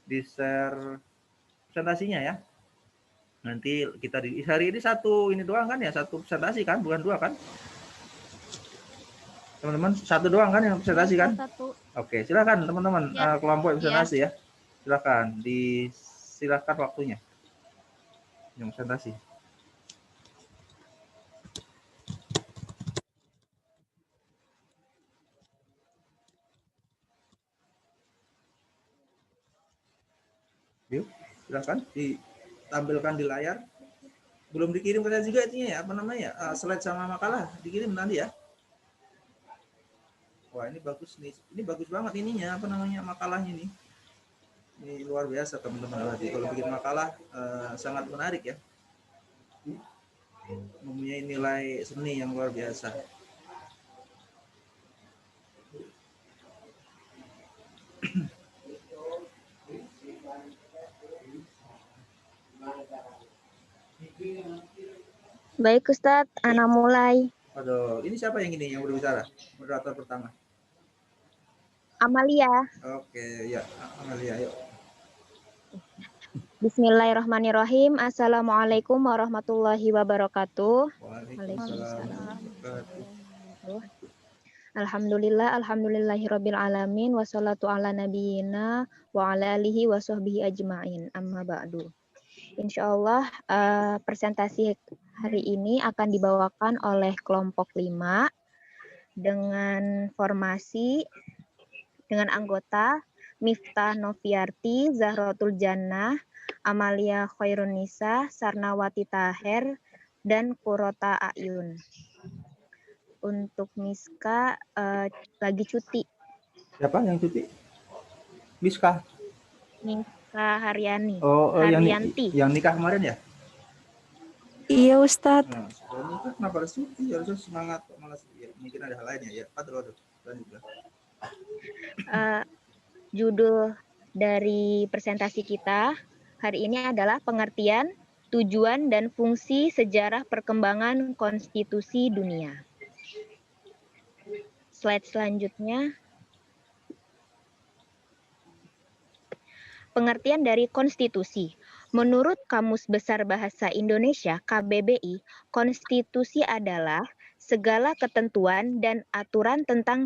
di-share presentasinya ya. Nanti kita hari ini satu ini doang kan ya, satu presentasi kan, bukan dua kan? Teman-teman, satu doang kan yang presentasi kan? Satu. Oke, silakan teman-teman Ya. kelompok presentasi ya. Silakan waktunya. Yang presentasi. Yuk, silakan ditampilkan di layar. Belum dikirim ke saya juga itunya ya, apa namanya? Slide sama makalah dikirim nanti ya. Wah, ini bagus nih. Ini bagus banget ininya, apa namanya? Makalahnya nih. Ini luar biasa teman-teman. Kalau bikin makalah sangat menarik ya. Mempunyai nilai seni yang luar biasa. Baik Ustadz, Ana mulai. Aduh, ini siapa yang berbicara? Moderator pertama. Amalia. Oke, ya, Amalia, yuk. Bismillahirrahmanirrahim. Assalamualaikum warahmatullahi wabarakatuh. Waalaikumsalam. Alhamdulillahirabbil alamin wassalatu ala nabiyyina wa ala alihi wa sahbihi ajmain. Amma ba'du. Insyaallah presentasi hari ini akan dibawakan oleh kelompok 5 dengan formasi dengan anggota Miftah Noviarti, Zahratul Jannah, Amalia Khairunisa, Sarnawati Taher, dan Kurota Ayun. Untuk Miska lagi cuti. Siapa yang cuti? Miska Haryani. Oh, yang nikah kemarin ya? Iya Ustadz. Nah, nikah kenapa harus cuti? Harusnya semangat, malas ya, mungkin ada hal lainnya ya. Aduh. Judul dari presentasi kita hari ini adalah pengertian, tujuan, dan fungsi sejarah perkembangan konstitusi dunia. Slide selanjutnya. Pengertian dari konstitusi. Menurut Kamus Besar Bahasa Indonesia (KBBI), konstitusi adalah segala ketentuan dan aturan tentang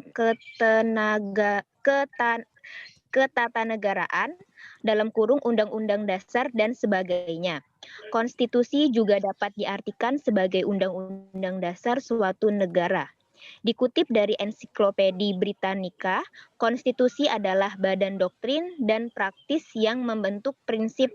ketatanegaraan dalam kurung undang-undang dasar dan sebagainya. Konstitusi juga dapat diartikan sebagai undang-undang dasar suatu negara. Dikutip dari Ensiklopedia Britannica, konstitusi adalah badan doktrin dan praktis yang membentuk prinsip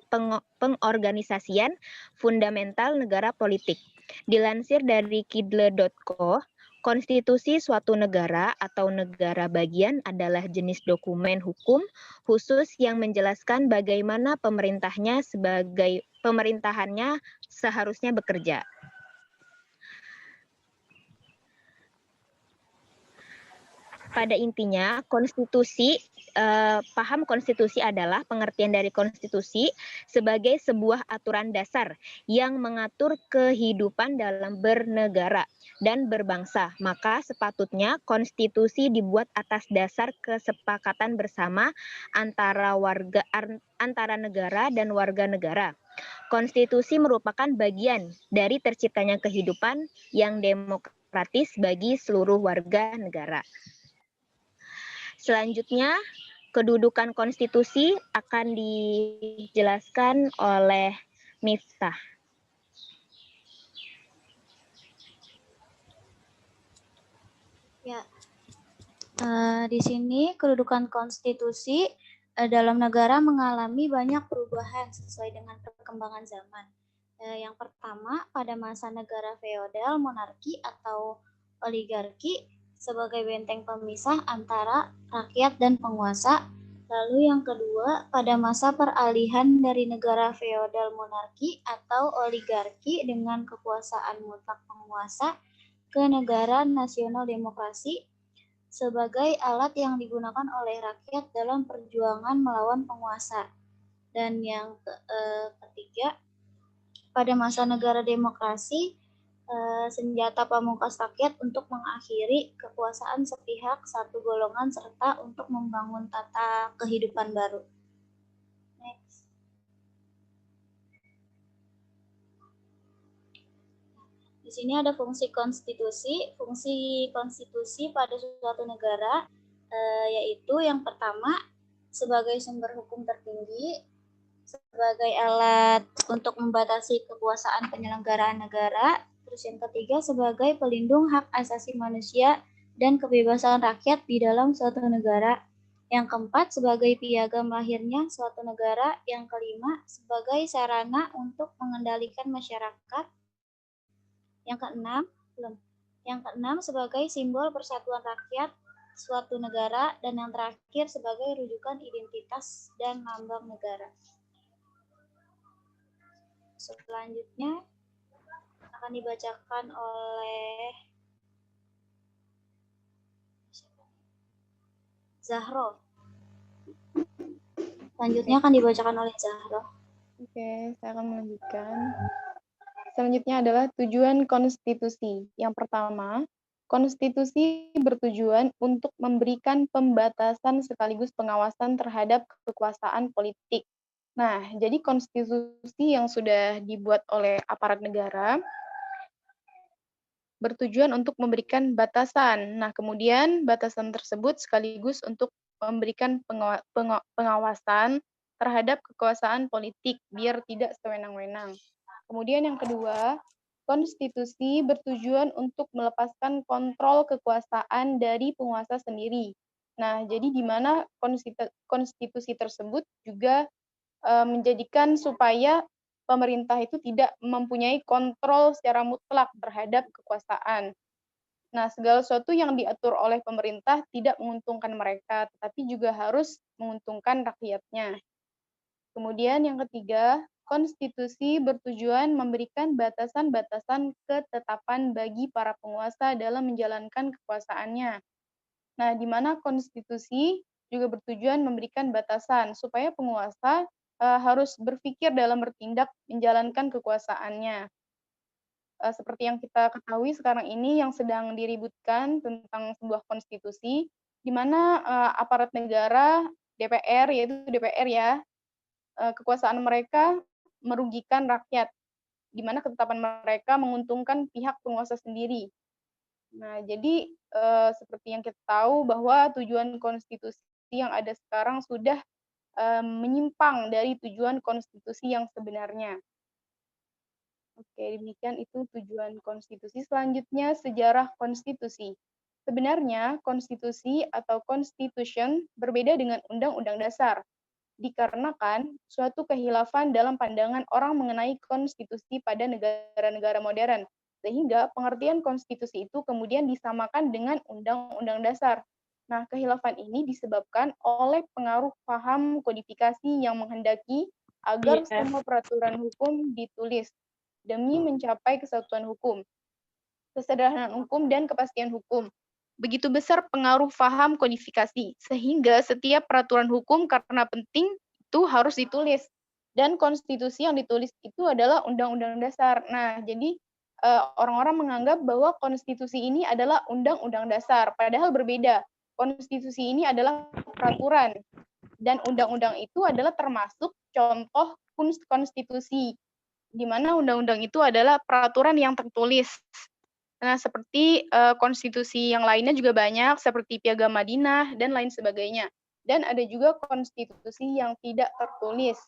pengorganisasian fundamental negara politik. Dilansir dari kidle.co, konstitusi suatu negara atau negara bagian adalah jenis dokumen hukum khusus yang menjelaskan bagaimana pemerintahannya seharusnya bekerja. Pada intinya, paham konstitusi adalah pengertian dari konstitusi sebagai sebuah aturan dasar yang mengatur kehidupan dalam bernegara dan berbangsa. Maka sepatutnya konstitusi dibuat atas dasar kesepakatan bersama antara negara dan warga negara. Konstitusi merupakan bagian dari terciptanya kehidupan yang demokratis bagi seluruh warga negara. Selanjutnya, kedudukan konstitusi akan dijelaskan oleh Miftah. Ya, di sini kedudukan konstitusi dalam negara mengalami banyak perubahan sesuai dengan perkembangan zaman. Yang pertama, pada masa negara feodal, monarki atau oligarki sebagai benteng pemisah antara rakyat dan penguasa. Lalu yang kedua, pada masa peralihan dari negara feodal monarki atau oligarki dengan kekuasaan mutlak penguasa ke negara nasional demokrasi sebagai alat yang digunakan oleh rakyat dalam perjuangan melawan penguasa. Dan yang ketiga, pada masa negara demokrasi, senjata pamungkas rakyat untuk mengakhiri kekuasaan sepihak satu golongan serta untuk membangun tata kehidupan baru. Di sini ada fungsi konstitusi. Fungsi konstitusi pada suatu negara yaitu yang pertama sebagai sumber hukum tertinggi, sebagai alat untuk membatasi kekuasaan penyelenggaraan negara. Terus yang ketiga sebagai pelindung hak asasi manusia dan kebebasan rakyat di dalam suatu negara. Yang keempat sebagai piagam lahirnya suatu negara. Yang kelima sebagai sarana untuk mengendalikan masyarakat. Yang keenam sebagai simbol persatuan rakyat suatu negara, dan yang terakhir sebagai rujukan identitas dan lambang negara. Selanjutnya akan dibacakan oleh Zahro. Selanjutnya akan dibacakan oleh Zahro. Oke, saya akan melanjutkan. Selanjutnya adalah tujuan konstitusi. Yang pertama, konstitusi bertujuan untuk memberikan pembatasan sekaligus pengawasan terhadap kekuasaan politik. Nah, jadi konstitusi yang sudah dibuat oleh aparat negara bertujuan untuk memberikan batasan. Nah, kemudian batasan tersebut sekaligus untuk memberikan pengawasan terhadap kekuasaan politik biar tidak sewenang-wenang. Kemudian yang kedua, konstitusi bertujuan untuk melepaskan kontrol kekuasaan dari penguasa sendiri. Nah, jadi di mana konstitusi tersebut juga menjadikan supaya pemerintah itu tidak mempunyai kontrol secara mutlak terhadap kekuasaan. Nah, segala sesuatu yang diatur oleh pemerintah tidak menguntungkan mereka, tetapi juga harus menguntungkan rakyatnya. Kemudian yang ketiga, konstitusi bertujuan memberikan batasan-batasan ketetapan bagi para penguasa dalam menjalankan kekuasaannya. Nah, di mana konstitusi juga bertujuan memberikan batasan supaya penguasa harus berpikir dalam bertindak menjalankan kekuasaannya. Seperti yang kita ketahui sekarang ini yang sedang diributkan tentang sebuah konstitusi, di mana aparat negara, DPR, yaitu DPR ya, kekuasaan mereka merugikan rakyat, di mana ketetapan mereka menguntungkan pihak penguasa sendiri. Nah, jadi seperti yang kita tahu bahwa tujuan konstitusi yang ada sekarang sudah menyimpang dari tujuan konstitusi yang sebenarnya. Oke, demikian itu tujuan konstitusi. Selanjutnya, sejarah konstitusi. Sebenarnya, konstitusi atau constitution berbeda dengan undang-undang dasar, dikarenakan suatu kehilafan dalam pandangan orang mengenai konstitusi pada negara-negara modern, sehingga pengertian konstitusi itu kemudian disamakan dengan undang-undang dasar. Nah, kehilafan ini disebabkan oleh pengaruh paham kodifikasi yang menghendaki agar semua peraturan hukum ditulis demi mencapai kesatuan hukum, kesederhanaan hukum, dan kepastian hukum. Begitu besar pengaruh paham kodifikasi, sehingga setiap peraturan hukum karena penting itu harus ditulis. Dan konstitusi yang ditulis itu adalah undang-undang dasar. Nah, jadi orang-orang menganggap bahwa konstitusi ini adalah undang-undang dasar, padahal berbeda. Konstitusi ini adalah peraturan, dan undang-undang itu adalah termasuk contoh konstitusi, di mana undang-undang itu adalah peraturan yang tertulis. Nah, seperti konstitusi yang lainnya juga banyak, seperti Piagam Madinah dan lain sebagainya. Dan ada juga konstitusi yang tidak tertulis.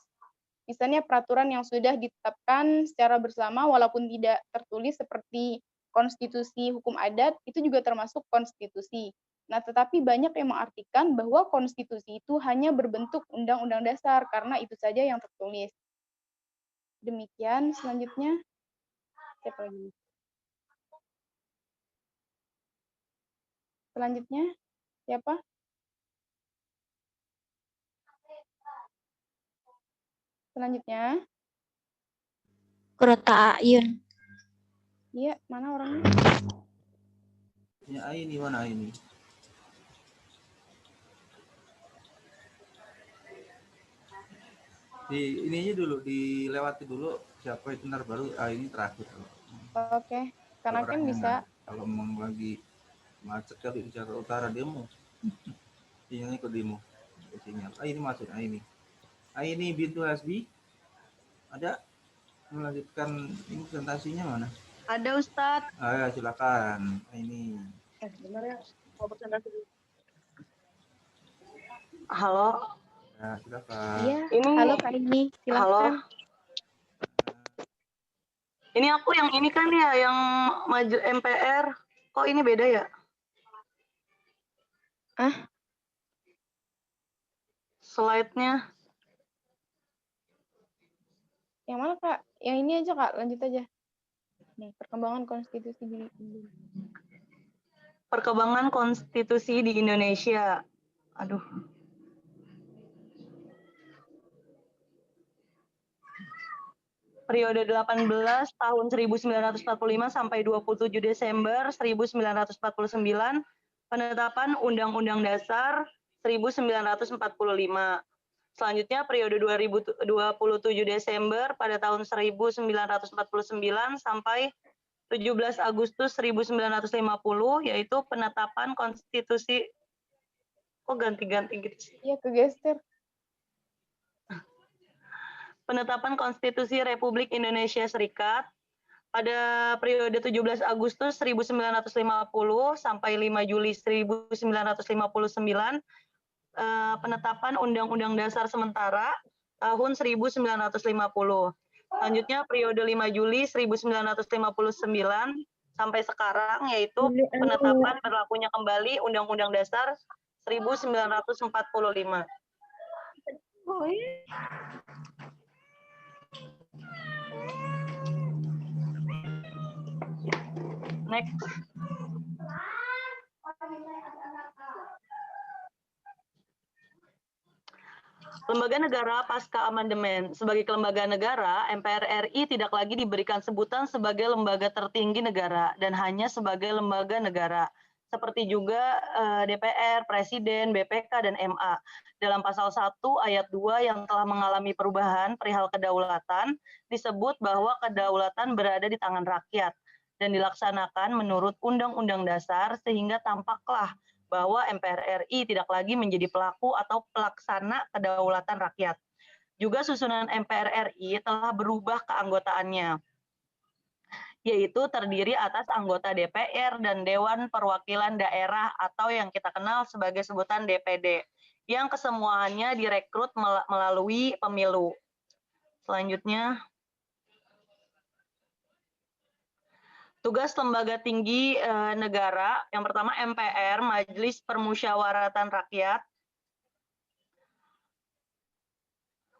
Misalnya peraturan yang sudah ditetapkan secara bersama walaupun tidak tertulis, seperti konstitusi hukum adat, itu juga termasuk konstitusi. Nah, tetapi banyak yang mengartikan bahwa konstitusi itu hanya berbentuk undang-undang dasar karena itu saja yang tertulis. Demikian, selanjutnya. Siapa lagi? Selanjutnya, siapa? Selanjutnya. Kurota Ayun. Iya, mana orangnya? Ya, ini mana ini? Ininya dulu, dilewati dulu siapa itu ntar baru ini terakhir. Oke, karena kan bisa. Kalau memang lagi macet kali di Jakarta Utara demo. Ini ikut demo. Sinyal. Ini masuk. Ini. Bintu Hasbi. Ada melanjutkan ini presentasinya mana? Ada Ustadz. Ayo silakan. Ini. Benar ya. Halo. Ya, silakan. Iya, Ini halo Kak Ini, halo. silakan. Ini aku yang ini kan ya, yang maju MPR. Kok ini beda ya? Slide-nya. Yang mana Kak? Yang ini aja Kak, lanjut aja. Nih, perkembangan konstitusi di Indonesia. Perkembangan konstitusi di Indonesia. Aduh. Periode 18 tahun 1945 sampai 27 Desember 1949, penetapan Undang-Undang Dasar 1945. Selanjutnya periode 2027 Desember pada tahun 1949 sampai 17 Agustus 1950, yaitu penetapan konstitusi. Kok ganti-ganti gitu sih? Iya, kegeser. Penetapan Konstitusi Republik Indonesia Serikat pada periode 17 Agustus 1950 sampai 5 Juli 1959, penetapan Undang-Undang Dasar sementara tahun 1950. Selanjutnya periode 5 Juli 1959 sampai sekarang, yaitu penetapan berlakunya kembali Undang-Undang Dasar 1945. Next. Lembaga negara pasca amandemen. Sebagai kelembagaan negara, MPR RI tidak lagi diberikan sebutan sebagai lembaga tertinggi negara dan hanya sebagai lembaga negara. Seperti juga DPR, Presiden, BPK, dan MA. Dalam pasal 1 ayat 2 yang telah mengalami perubahan perihal kedaulatan, disebut bahwa kedaulatan berada di tangan rakyat dan dilaksanakan menurut Undang-Undang Dasar, sehingga tampaklah bahwa MPR RI tidak lagi menjadi pelaku atau pelaksana kedaulatan rakyat. Juga susunan MPR RI telah berubah keanggotaannya, yaitu terdiri atas anggota DPR dan Dewan Perwakilan Daerah atau yang kita kenal sebagai sebutan DPD, yang kesemuanya direkrut melalui pemilu. Selanjutnya, tugas lembaga tinggi negara, yang pertama MPR, Majelis Permusyawaratan Rakyat.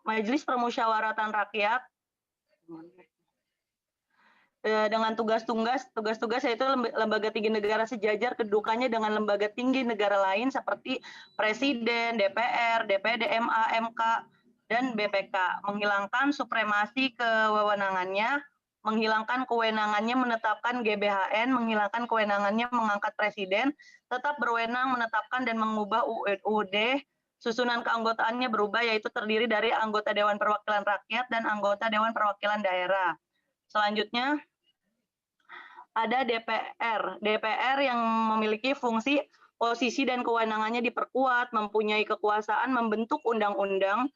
Majelis Permusyawaratan Rakyat dengan tugas-tugas yaitu lembaga tinggi negara sejajar kedudukannya dengan lembaga tinggi negara lain seperti Presiden, DPR, DPD, MA, MK, dan BPK, menghilangkan supremasi kewenangannya, menghilangkan kewenangannya menetapkan GBHN, menghilangkan kewenangannya mengangkat presiden, tetap berwenang menetapkan dan mengubah UUD. Susunan keanggotaannya berubah, yaitu terdiri dari anggota Dewan Perwakilan Rakyat dan anggota Dewan Perwakilan Daerah. Selanjutnya, ada DPR. DPR yang memiliki fungsi, posisi, dan kewenangannya diperkuat, mempunyai kekuasaan membentuk undang-undang.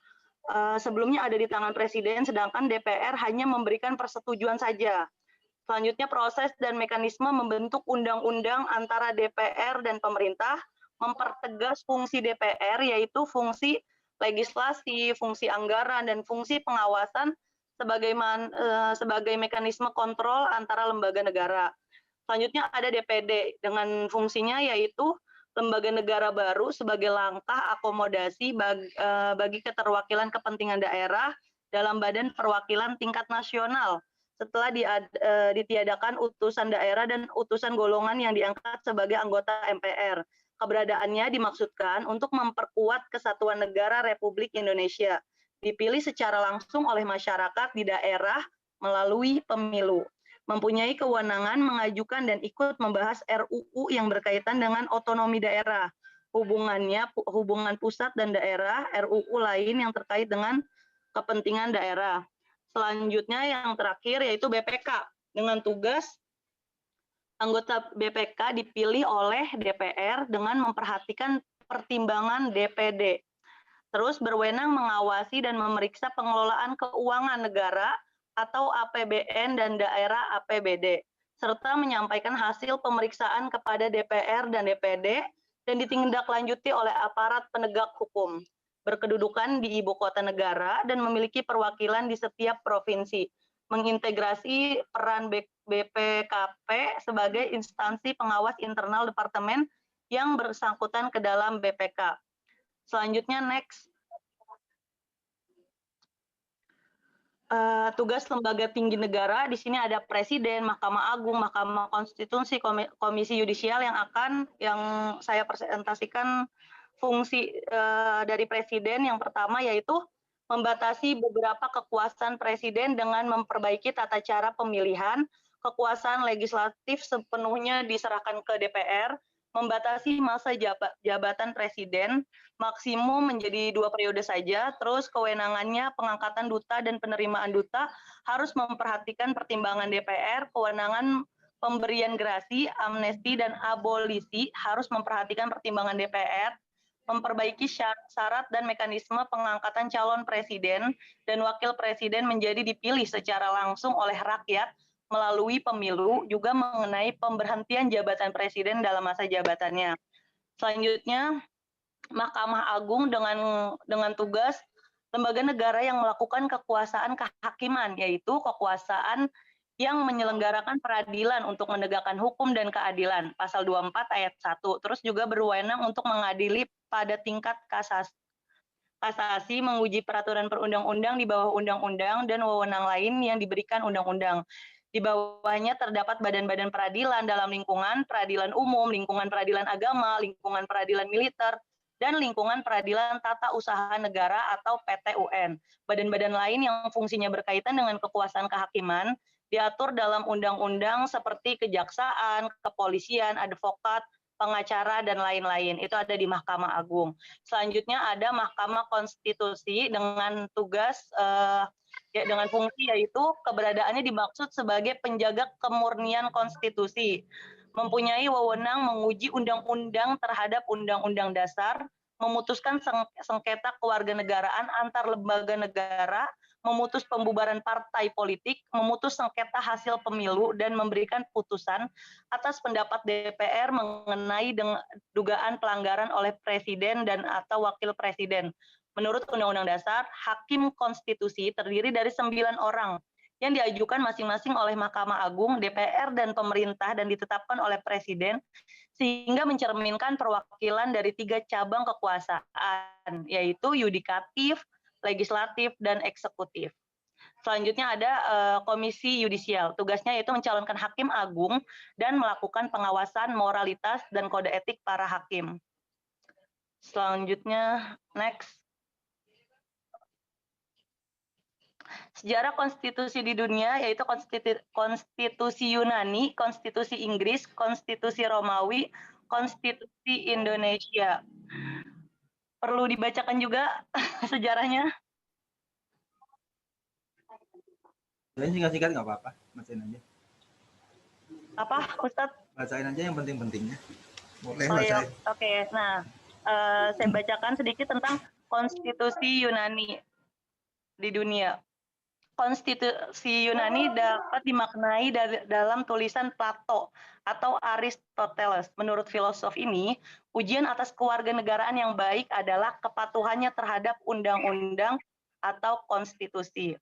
Sebelumnya ada di tangan Presiden, sedangkan DPR hanya memberikan persetujuan saja. Selanjutnya, proses dan mekanisme membentuk undang-undang antara DPR dan pemerintah, mempertegas fungsi DPR, yaitu fungsi legislasi, fungsi anggaran, dan fungsi pengawasan sebagai mekanisme kontrol antara lembaga negara. Selanjutnya ada DPD dengan fungsinya yaitu lembaga negara baru sebagai langkah akomodasi bagi keterwakilan kepentingan daerah dalam badan perwakilan tingkat nasional setelah ditiadakan utusan daerah dan utusan golongan yang diangkat sebagai anggota MPR. Keberadaannya dimaksudkan untuk memperkuat kesatuan negara Republik Indonesia, dipilih secara langsung oleh masyarakat di daerah melalui pemilu, mempunyai kewenangan mengajukan dan ikut membahas RUU yang berkaitan dengan otonomi daerah, hubungan pusat dan daerah, RUU lain yang terkait dengan kepentingan daerah. Selanjutnya yang terakhir yaitu BPK, dengan tugas anggota BPK dipilih oleh DPR dengan memperhatikan pertimbangan DPD. Terus berwenang mengawasi dan memeriksa pengelolaan keuangan negara atau APBN dan daerah APBD. serta menyampaikan hasil pemeriksaan kepada DPR dan DPD dan ditindaklanjuti oleh aparat penegak hukum. Berkedudukan di ibu kota negara dan memiliki perwakilan di setiap provinsi. Mengintegrasi peran BPKP sebagai instansi pengawas internal departemen yang bersangkutan ke dalam BPK. Selanjutnya next. Tugas lembaga tinggi negara, di sini ada Presiden, Mahkamah Agung, Mahkamah Konstitusi, Komisi Yudisial yang saya presentasikan fungsi dari Presiden. Yang pertama yaitu membatasi beberapa kekuasaan Presiden dengan memperbaiki tata cara pemilihan, kekuasaan legislatif sepenuhnya diserahkan ke DPR, membatasi masa jabatan Presiden, maksimum menjadi 2 periode saja, terus kewenangannya pengangkatan duta dan penerimaan duta harus memperhatikan pertimbangan DPR, kewenangan pemberian gerasi, amnesti, dan abolisi harus memperhatikan pertimbangan DPR, memperbaiki syarat dan mekanisme pengangkatan calon presiden dan wakil presiden menjadi dipilih secara langsung oleh rakyat melalui pemilu, juga mengenai pemberhentian jabatan presiden dalam masa jabatannya. Selanjutnya, Mahkamah Agung dengan tugas lembaga negara yang melakukan kekuasaan kehakiman, yaitu kekuasaan yang menyelenggarakan peradilan untuk menegakkan hukum dan keadilan, pasal 24 ayat 1. Terus juga berwenang untuk mengadili pada tingkat kasasi, menguji peraturan perundang-undang di bawah undang-undang dan wewenang lain yang diberikan undang-undang. Di bawahnya terdapat badan-badan peradilan dalam lingkungan peradilan umum, lingkungan peradilan agama, lingkungan peradilan militer, dan lingkungan peradilan tata usaha negara atau PT-UN. Badan-badan lain yang fungsinya berkaitan dengan kekuasaan kehakiman diatur dalam undang-undang seperti kejaksaan, kepolisian, advokat, pengacara, dan lain-lain. Itu ada di Mahkamah Agung. Selanjutnya ada Mahkamah Konstitusi dengan tugas dengan fungsi yaitu keberadaannya dimaksud sebagai penjaga kemurnian konstitusi, mempunyai wewenang menguji undang-undang terhadap undang-undang dasar, memutuskan sengketa kewarganegaraan antar lembaga negara, memutus pembubaran partai politik, memutus sengketa hasil pemilu, dan memberikan putusan atas pendapat DPR mengenai dugaan pelanggaran oleh presiden dan atau wakil presiden. Menurut Undang-Undang Dasar, Hakim Konstitusi terdiri dari 9 orang yang diajukan masing-masing oleh Mahkamah Agung, DPR, dan pemerintah dan ditetapkan oleh Presiden, sehingga mencerminkan perwakilan dari 3 cabang kekuasaan, yaitu yudikatif, legislatif, dan eksekutif. Selanjutnya ada Komisi Yudisial. Tugasnya yaitu mencalonkan Hakim Agung dan melakukan pengawasan moralitas dan kode etik para hakim. Selanjutnya, next. Sejarah konstitusi di dunia yaitu konstitusi Yunani, konstitusi Inggris, konstitusi Romawi, konstitusi Indonesia. Perlu dibacakan juga sejarahnya. Singkat-singkat nggak apa-apa, bacain aja. Apa, Ustadz? Bacain aja yang penting-pentingnya. Boleh bacain. Iya. Oke, nah saya bacakan sedikit tentang konstitusi Yunani di dunia. Konstitusi Yunani dapat dimaknai dalam tulisan Plato atau Aristoteles. Menurut filosof ini, ujian atas kewarganegaraan yang baik adalah kepatuhannya terhadap undang-undang atau konstitusi.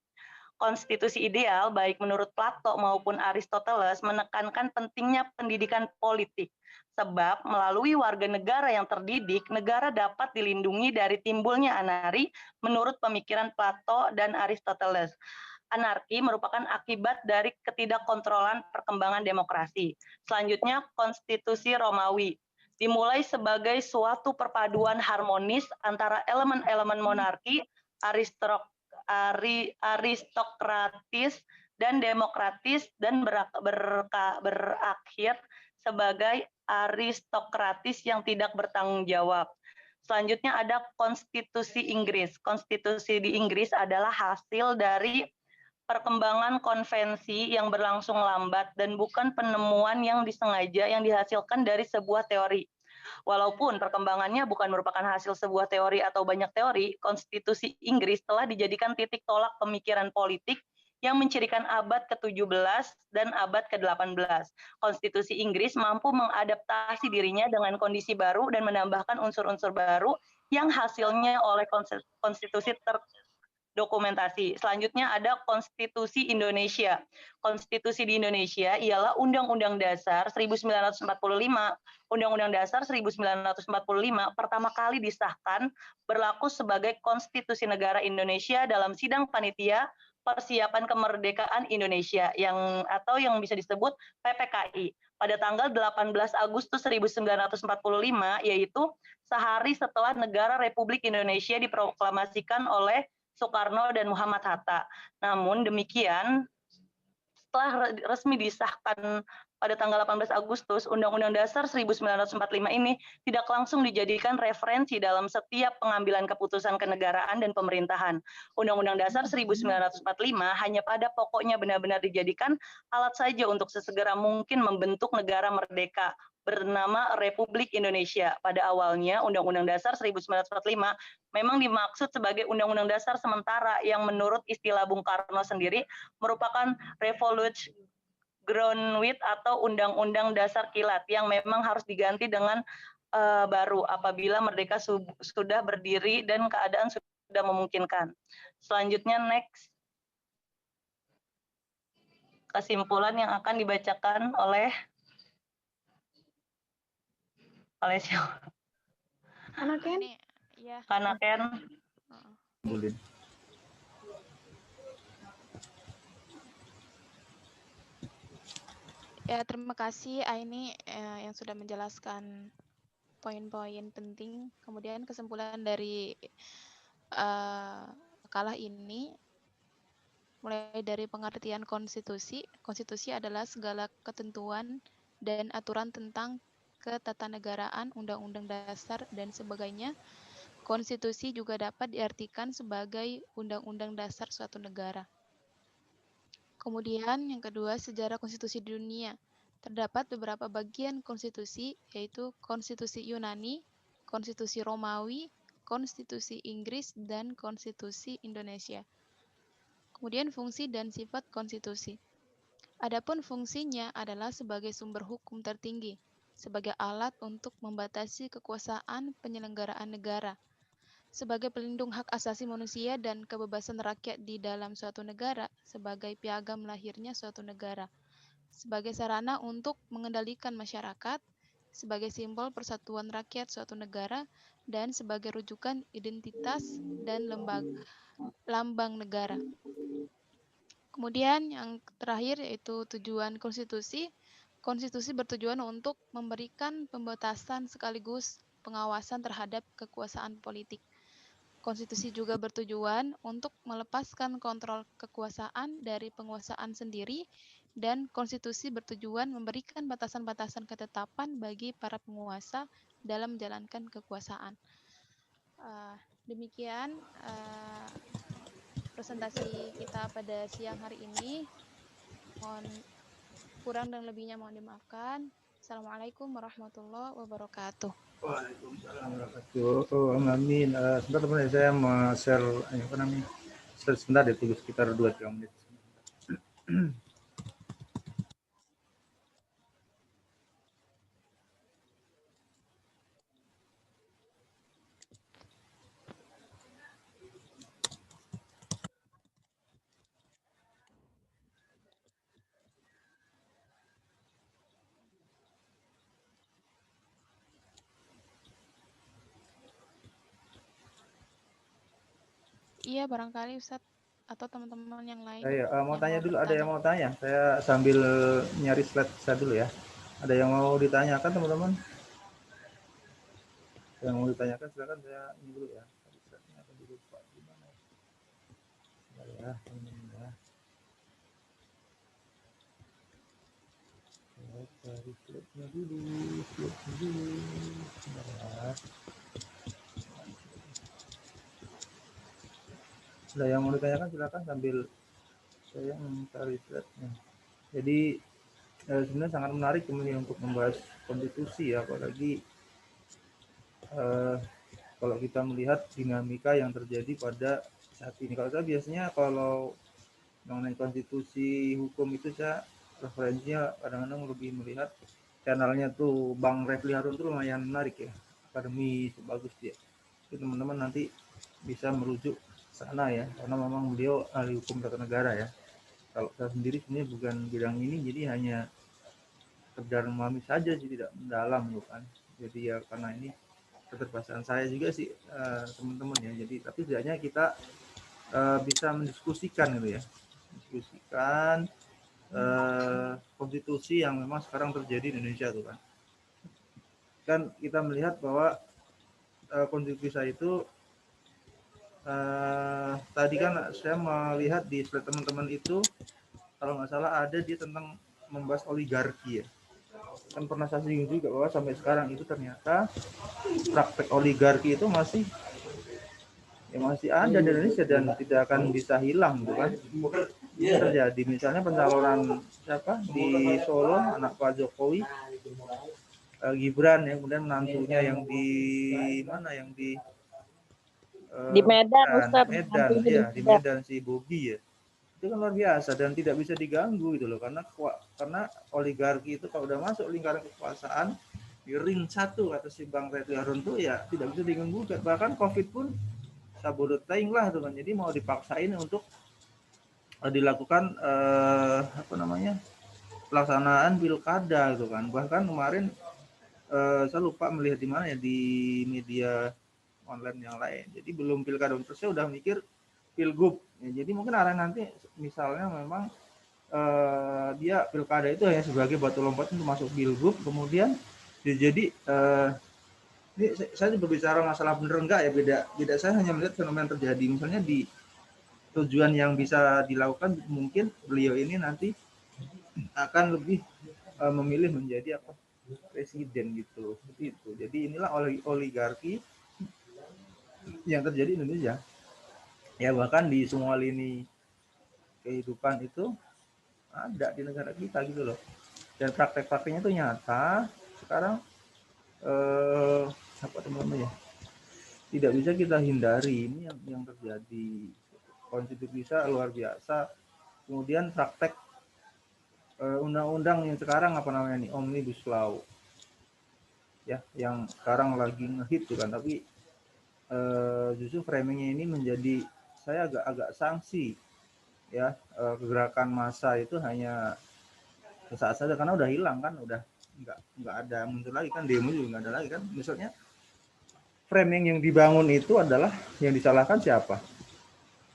Konstitusi ideal, baik menurut Plato maupun Aristoteles, menekankan pentingnya pendidikan politik. Sebab melalui warga negara yang terdidik, negara dapat dilindungi dari timbulnya anarki menurut pemikiran Plato dan Aristoteles. Anarki merupakan akibat dari ketidakkontrolan perkembangan demokrasi. Selanjutnya, konstitusi Romawi dimulai sebagai suatu perpaduan harmonis antara elemen-elemen monarki, aristokratis, dan demokratis, dan berakhir sebagai aristokratis yang tidak bertanggung jawab. Selanjutnya ada konstitusi Inggris. Konstitusi di Inggris adalah hasil dari perkembangan konvensi yang berlangsung lambat dan bukan penemuan yang disengaja yang dihasilkan dari sebuah teori. Walaupun perkembangannya bukan merupakan hasil sebuah teori atau banyak teori, konstitusi Inggris telah dijadikan titik tolak pemikiran politik yang mencirikan abad ke-17 dan abad ke-18. Konstitusi Inggris mampu mengadaptasi dirinya dengan kondisi baru dan menambahkan unsur-unsur baru yang hasilnya oleh konstitusi terdokumentasi. Selanjutnya ada Konstitusi Indonesia. Konstitusi di Indonesia ialah Undang-Undang Dasar 1945. Undang-Undang Dasar 1945 pertama kali disahkan berlaku sebagai konstitusi negara Indonesia dalam sidang panitia persiapan kemerdekaan Indonesia yang bisa disebut PPKI pada tanggal 18 Agustus 1945, yaitu sehari setelah negara Republik Indonesia diproklamasikan oleh Soekarno dan Muhammad Hatta. Namun demikian, setelah resmi disahkan pada tanggal 18 Agustus, Undang-Undang Dasar 1945 ini tidak langsung dijadikan referensi dalam setiap pengambilan keputusan kenegaraan dan pemerintahan. Undang-Undang Dasar 1945 hanya pada pokoknya benar-benar dijadikan alat saja untuk sesegera mungkin membentuk negara merdeka bernama Republik Indonesia. Pada awalnya, Undang-Undang Dasar 1945 memang dimaksud sebagai Undang-Undang Dasar sementara yang menurut istilah Bung Karno sendiri merupakan Revolution Groundwit atau Undang-Undang Dasar Kilat yang memang harus diganti dengan baru apabila merdeka sudah berdiri dan keadaan sudah memungkinkan. Selanjutnya next. Kesimpulan yang akan dibacakan oleh siapa? Kanaken? Ya. Kanaken. Boleh. Ya, terima kasih Aini yang sudah menjelaskan poin-poin penting. Kemudian kesimpulan dari makalah ini, mulai dari pengertian konstitusi. Konstitusi adalah segala ketentuan dan aturan tentang ketatanegaraan, undang-undang dasar, dan sebagainya. Konstitusi juga dapat diartikan sebagai undang-undang dasar suatu negara. Kemudian yang kedua, sejarah konstitusi di dunia. Terdapat beberapa bagian konstitusi, yaitu konstitusi Yunani, konstitusi Romawi, konstitusi Inggris, dan konstitusi Indonesia. Kemudian fungsi dan sifat konstitusi. Adapun fungsinya adalah sebagai sumber hukum tertinggi, sebagai alat untuk membatasi kekuasaan penyelenggaraan negara, sebagai pelindung hak asasi manusia dan kebebasan rakyat di dalam suatu negara, sebagai piagam lahirnya suatu negara, sebagai sarana untuk mengendalikan masyarakat, sebagai simbol persatuan rakyat suatu negara, dan sebagai rujukan identitas dan lambang negara. Kemudian yang terakhir yaitu tujuan konstitusi. Konstitusi bertujuan untuk memberikan pembatasan sekaligus pengawasan terhadap kekuasaan politik. Konstitusi juga bertujuan untuk melepaskan kontrol kekuasaan dari penguasaan sendiri, dan konstitusi bertujuan memberikan batasan-batasan ketetapan bagi para penguasa dalam menjalankan kekuasaan. Demikian presentasi kita pada siang hari ini. Mohon kurang dan lebihnya mohon dimaafkan. Assalamualaikum warahmatullahi wabarakatuh. Waalaikumsalam warahmatullahi wabarakatuh. Amin. Sebentar teman, saya mau share share sebentar deh, tunggu sekitar 2-3 menit. Iya, barangkali Ustadz atau teman-teman yang lain. Mau tanya dulu, ada yang mau tanya? Saya sambil nyari slide saya dulu ya. Ada yang mau ditanyakan teman-teman? Yang mau ditanyakan silakan, saya ini dulu ya. Slide-nya akan dilupa gimana? Ya, teman-teman ya. Saya cari slide-nya dulu, Sebentar ya. Ada yang mau ditanyakan silakan sambil saya mencari slide-nya. Jadi sebenarnya sangat menarik kemudian untuk membahas konstitusi ya, apalagi kalau kita melihat dinamika yang terjadi pada saat ini. Kalau saya biasanya kalau mengenai konstitusi hukum itu saya referensinya kadang-kadang lebih melihat channelnya tuh Bang Refli Harun tuh lumayan menarik ya, akademis, bagus dia. Itu teman-teman nanti bisa merujuk sana ya, karena memang beliau ahli hukum tata negara ya. Kalau saya sendiri sebenarnya bukan bidang ini, jadi hanya sekedar memahami saja sih, tidak mendalam bukan. Jadi ya karena ini keterbatasan saya juga sih teman-teman ya. Jadi tapi setidaknya kita bisa mendiskusikan gitu ya, diskusikan konstitusi yang memang sekarang terjadi di Indonesia tuh kan. Kan kita melihat bahwa konstitusi saya itu tadi kan saya melihat di slide teman-teman itu kalau nggak salah ada dia tentang membahas oligarki ya. Kan pernah saya singgung juga bahwa sampai sekarang itu ternyata praktek oligarki itu masih ada di Indonesia dan tidak akan bisa hilang gitu kan. Terjadi misalnya pencalonan siapa di Solo anak Pak Jokowi, Gibran ya, kemudian menantunya yang di mana, yang di Medan, Ustaz. Medan ya, di Medan si Bobi ya. Itu kan luar biasa dan tidak bisa diganggu gitu loh, karena oligarki itu kalau udah masuk lingkaran kekuasaan di ring satu kata si Bang Refli Harun tuh ya tidak bisa diganggu. Bahkan COVID pun sabodotaing lah tuh kan. Jadi mau dipaksain untuk dilakukan pelaksanaan pilkada gitu kan. Bahkan kemarin saya lupa melihat di mana ya, di media online yang lain. Jadi belum pilkada, terus saya udah mikir pilgub ya. Jadi mungkin arah nanti misalnya memang dia pilkada itu hanya sebagai batu lompat untuk masuk pilgub, kemudian jadi ini saya berbicara masalah bener enggak ya, beda saya hanya melihat fenomena terjadi misalnya di tujuan yang bisa dilakukan, mungkin beliau ini nanti akan lebih memilih menjadi apa, presiden gitu, seperti itu. Jadi inilah oligarki yang terjadi di Indonesia ya, bahkan di semua lini kehidupan itu ada di negara kita gitu loh, dan praktek-prakteknya itu nyata sekarang apa namanya ya, tidak bisa kita hindari. Ini yang terjadi. Konstitusi bisa luar biasa, kemudian praktek undang-undang yang sekarang apa namanya nih, Omnibus Law ya, yang sekarang lagi ngehit tuh kan, tapi justru framingnya ini menjadi saya agak sanksi ya. Gerakan massa itu hanya sesaat saja karena udah hilang kan, udah nggak ada muncul lagi kan, demo juga nggak ada lagi kan. Misalnya framing yang dibangun itu adalah yang disalahkan siapa?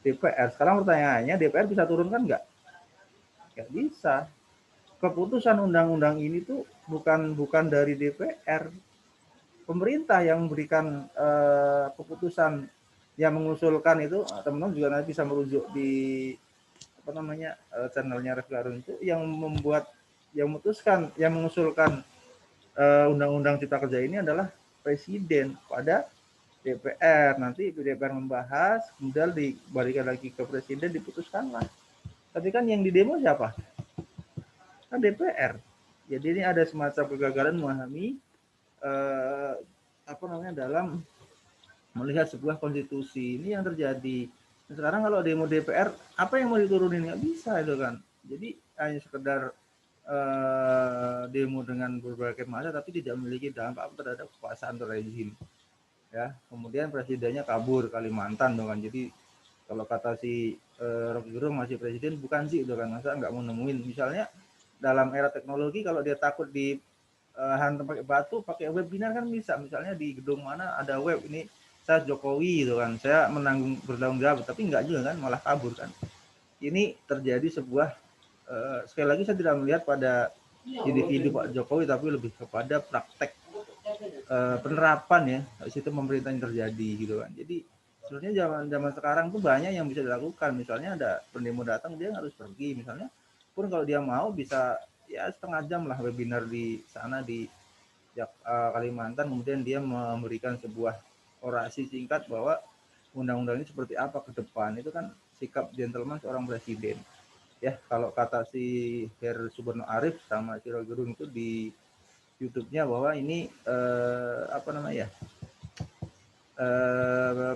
DPR. Sekarang pertanyaannya, DPR bisa turunkan nggak bisa. Keputusan undang-undang ini tuh bukan dari DPR. Pemerintah yang memberikan keputusan, yang mengusulkan itu. Teman-teman juga nanti bisa merujuk di apa namanya channelnya Refli Harun itu, yang membuat, yang memutuskan, yang mengusulkan undang-undang Cipta Kerja ini adalah presiden pada DPR. Nanti DPR membahas, kemudian dibalikan lagi ke presiden, diputuskanlah. Tapi kan yang di demo siapa? Kan DPR. Jadi ini ada semacam kegagalan memahami apa namanya dalam melihat sebuah konstitusi. Ini yang terjadi. Nah, sekarang kalau demo DPR, apa yang mau diturunin? Nggak bisa itu kan. Jadi hanya sekedar demo dengan berbagai massa, tapi tidak memiliki dampak terhadap kekuasaan atau rezim. Ya, kemudian presidennya kabur Kalimantan tuh kan. Jadi kalau kata si Rocky Gerung masih presiden, bukan sih itu kan, masa nggak mau nemuin. Misalnya dalam era teknologi, kalau dia takut di hantam pakai batu, pakai webinar kan bisa. Misalnya di gedung mana ada web, ini saya Jokowi gitu kan, saya bertanggung jawab, tapi nggak juga kan, malah kabur kan. Ini terjadi sebuah sekali lagi saya tidak melihat pada individu Pak Jokowi, tapi lebih kepada praktek penerapan ya, sistem pemerintah yang terjadi gitu kan. Jadi sebenarnya zaman sekarang tuh banyak yang bisa dilakukan. Misalnya ada pendemo datang, dia harus pergi misalnya, pun kalau dia mau bisa ya setengah jam lah webinar di sana di Kalimantan, kemudian dia memberikan sebuah orasi singkat bahwa undang-undang ini seperti apa ke depan. Itu kan sikap gentleman seorang presiden ya. Kalau kata si Her Subarno Arif sama si Rocky Gerung itu di YouTube-nya, bahwa ini apa namanya ya,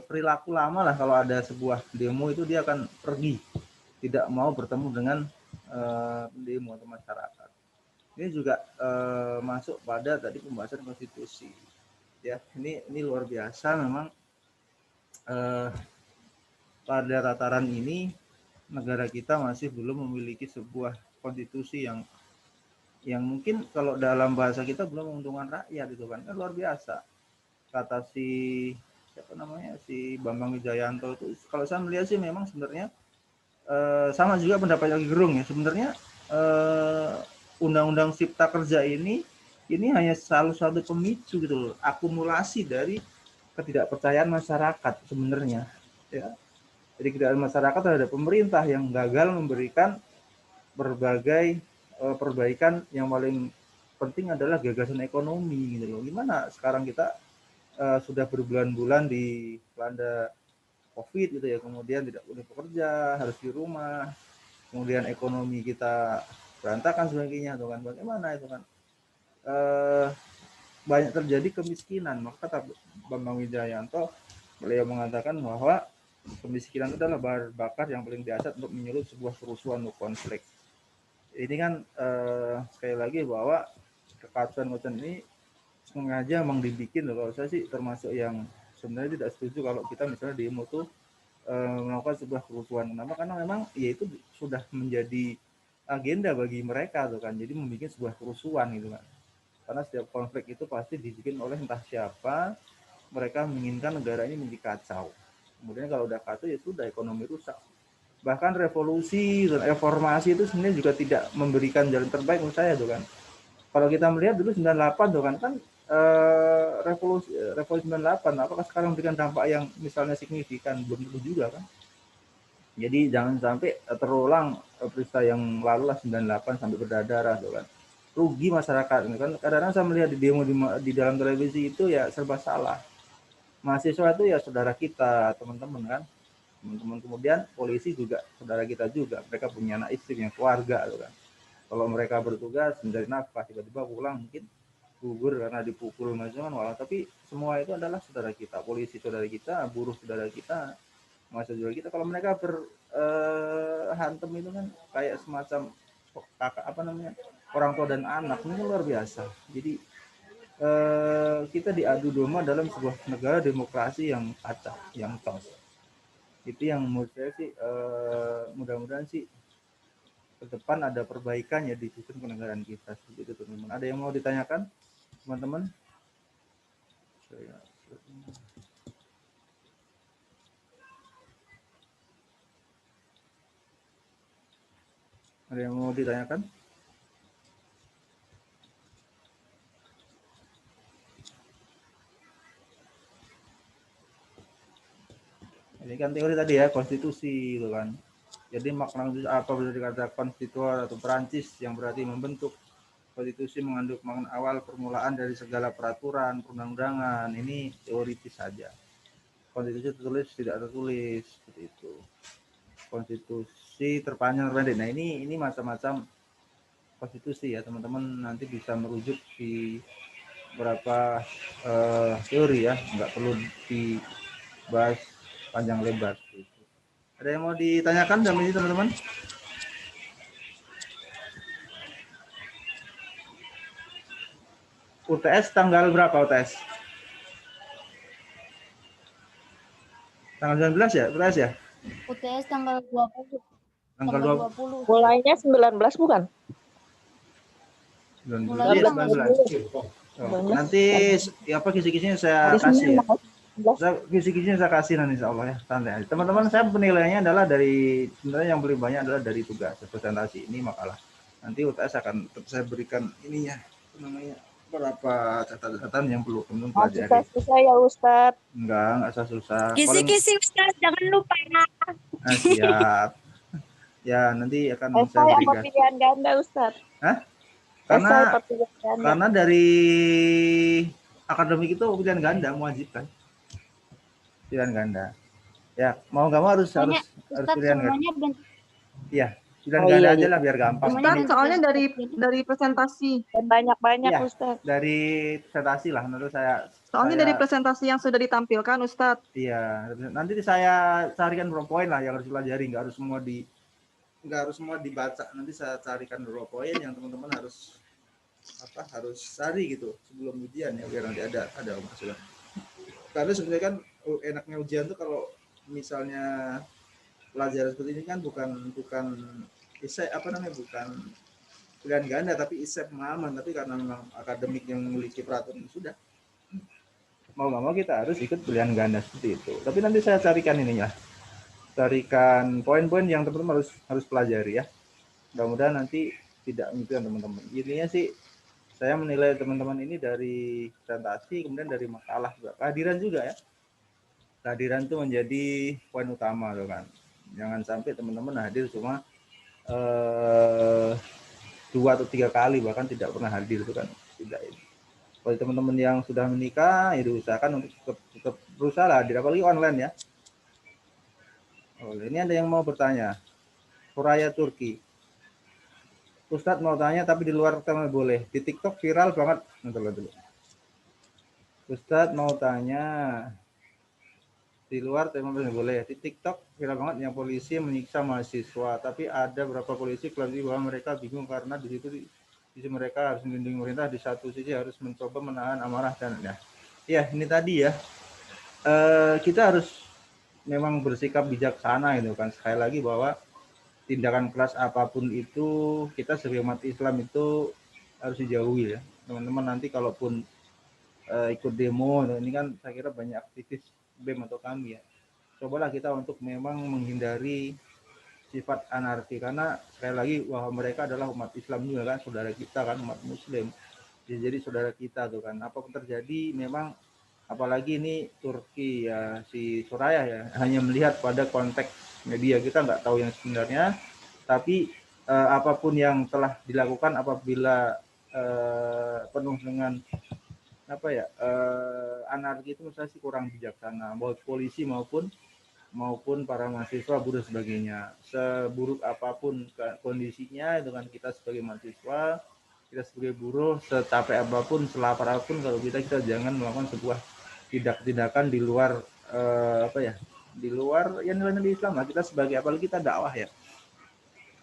perilaku lama lah. Kalau ada sebuah demo itu dia akan pergi tidak mau bertemu dengan demo atau masyarakat. Ini juga masuk pada tadi pembahasan konstitusi. Ya, ini luar biasa memang pada tataran ini negara kita masih belum memiliki sebuah konstitusi yang mungkin kalau dalam bahasa kita belum menguntungkan rakyat itu kan luar biasa. Kata si siapa namanya si Bambang Wijayanto itu kalau saya melihat sih memang sebenarnya sama juga pendapat Rocky Gerung ya sebenarnya undang-undang Cipta Kerja ini hanya salah satu pemicu gitu loh, akumulasi dari ketidakpercayaan masyarakat sebenarnya ya. Jadi ketidakpercayaan masyarakat terhadap pemerintah yang gagal memberikan berbagai perbaikan. Yang paling penting adalah gagasan ekonomi gitu loh. Gimana sekarang kita sudah berbulan-bulan dilanda COVID gitu ya, kemudian tidak boleh bekerja, harus di rumah, kemudian ekonomi kita berantakan sebagainya tuh kan, bagaimana itu kan banyak terjadi kemiskinan. Maka kata Bambang Wijayanto, beliau mengatakan bahwa kemiskinan itu adalah bahan bakar yang paling dahsyat untuk menyulut sebuah kerusuhan atau konflik. Ini kan sekali lagi bahwa kekacauan ini sengaja memang dibikin loh. Kalau saya sih termasuk yang sebenarnya tidak setuju kalau kita misalnya demo tuh melakukan sebuah kerusuhan. Kenapa? Karena memang ya itu sudah menjadi agenda bagi mereka tuh kan. Jadi membuat sebuah kerusuhan gitu kan. Karena setiap konflik itu pasti dibikin oleh entah siapa. Mereka menginginkan negara ini menjadi kacau. Kemudian kalau udah kacau ya sudah ekonomi rusak. Bahkan revolusi dan reformasi itu sebenarnya juga tidak memberikan jalan terbaik menurut saya tuh kan. Kalau kita melihat dulu 98 tuh kan revolusi 98, apakah sekarang memberikan dampak yang misalnya signifikan? Belum tentu juga kan. Jadi jangan sampai terulang peristiwa yang lalu lah 98 sampai berdarah tuh kan. Rugi masyarakat kan. Kadang-kadang saya melihat di demo di dalam televisi itu ya serba salah. Mahasiswa itu ya saudara kita, teman-teman kan. Teman-teman, kemudian polisi juga saudara kita juga. Mereka punya anak istri, punya keluarga tuh kan. Kalau mereka bertugas mencari nafkah, tiba-tiba pulang mungkin gugur karena dipukul macam-macam, tapi semua itu adalah saudara kita. Polisi saudara kita, buruh saudara kita, mahasiswa saudara kita. Kalau mereka berhantem itu kan kayak semacam kakak apa namanya orang tua dan anak, ini luar biasa. Jadi kita diadu domba dalam sebuah negara demokrasi yang acak, yang tos. Itu yang menurut saya sih mudah-mudahan sih ke depan ada perbaikan ya di sistem kenegaraan kita. Itu teman-teman. Ada yang mau ditanyakan teman-teman? Ada yang mau ditanyakan? Ini kan teori tadi ya, konstitusi gitu kan. Jadi makna apa bisa dikatakan konstitutor atau Perancis yang berarti membentuk. Konstitusi mengandung makna awal permulaan dari segala peraturan perundang-undangan. Ini teoritis saja. Konstitusi tertulis tidak tertulis seperti itu. Konstitusi terpanjang terpendek. Nah ini macam-macam konstitusi ya teman-teman, nanti bisa merujuk di beberapa teori ya, nggak perlu dibahas panjang lebar. Ada yang mau ditanyakan dalam ini teman-teman? UTS tanggal berapa UTS? Tanggal 19 ya UTS ya? UTS tanggal 20. Tanggal 20. Mulainya 19 bukan? 19. Nanti apa kisi-kisinya saya kasih ya. Kisi-kisinya saya kasih nanti insya Allah ya, santai aja. Teman-teman, saya penilaiannya adalah dari sebenarnya yang paling banyak adalah dari tugas presentasi ini makalah. Nanti UTS akan saya berikan ininya namanya berapa catatan yang perlu teman-teman pelajari. Susah ya Ustadz. Enggak susah. Kisi-kisi Ustadz, jangan lupa ya. Siap. Ya, nanti akan saya saya berikan. Pilihan ganda Ustadz. Hah? Karena dari akademik itu pilihan ganda mewajibkan. Pilihan ganda. Ya, mau nggak mau harus pilihan ganda. Iya, pilihan ganda aja lah biar gampang. Ustadz, soalnya dari presentasi. Dan banyak-banyak ya, Ustadz. Dari presentasi lah menurut saya. Soalnya dari presentasi yang sudah ditampilkan Ustadz. Iya, nanti saya carikan beberapa poin lah yang harus dipelajari, nggak harus semua nggak harus semua dibaca, nanti saya carikan beberapa poin yang teman-teman harus cari gitu sebelum ujian ya, biar nanti ada masukan. Karena sebenarnya kan enaknya ujian tuh kalau misalnya pelajaran seperti ini kan bukan isep bukan pilihan ganda tapi isep pengalaman, tapi karena memang akademik yang memiliki peraturan sudah mau nggak mau kita harus ikut pilihan ganda seperti itu. Tapi nanti saya carikan ininya, carikan poin-poin yang teman-teman harus pelajari ya. Mudah-mudahan nanti tidak mengikuti teman-teman. Intinya sih saya menilai teman-teman ini dari presentasi, kemudian dari makalah juga, kehadiran juga ya. Kehadiran itu menjadi poin utama loh kan. Jangan sampai teman-teman hadir cuma 2 atau 3 kali, bahkan tidak pernah hadir, itu kan tidak ini. Kalau teman-teman yang sudah menikah, ya diusahakan untuk tetap berusaha lah, apalagi online ya. Oh, ini ada yang mau bertanya. Suraya Turki. Ustadz mau tanya tapi di luar tema boleh. Di TikTok viral banget. Dulu. Ustadz mau tanya di luar tema boleh. Di TikTok viral banget yang polisi menyiksa mahasiswa. Tapi ada beberapa polisi klaim bahwa mereka bingung karena di situ sisi mereka harus melindungi pemerintah, di satu sisi harus mencoba menahan amarah dan ya ini tadi ya, kita harus memang bersikap bijaksana gitu kan. Sekali lagi bahwa tindakan keras apapun itu kita sebagai umat Islam itu harus dijauhi ya teman-teman. Nanti kalaupun ikut demo ini kan saya kira banyak aktivis BEM atau kami ya, cobalah kita untuk memang menghindari sifat anarki, karena sekali lagi bahwa mereka adalah umat Islam juga kan, saudara kita kan, umat Muslim, jadi saudara kita tuh kan. Apapun terjadi memang, apalagi ini Turki ya, si Suraya ya hanya melihat pada konteks media, kita nggak tahu yang sebenarnya. Tapi apapun yang telah dilakukan apabila penuh dengan anarki itu menurut saya sih kurang bijaksana, baik polisi maupun para mahasiswa, buruh sebagainya. Seburuk apapun kondisinya itu kan, kita sebagai mahasiswa, kita sebagai buruh, secapek apapun, selapar apapun, kalau kita jangan melakukan sebuah tindakan di luar di luar yang nilai-nilai Islam lah. Kita sebagai, apalagi kita dakwah ya.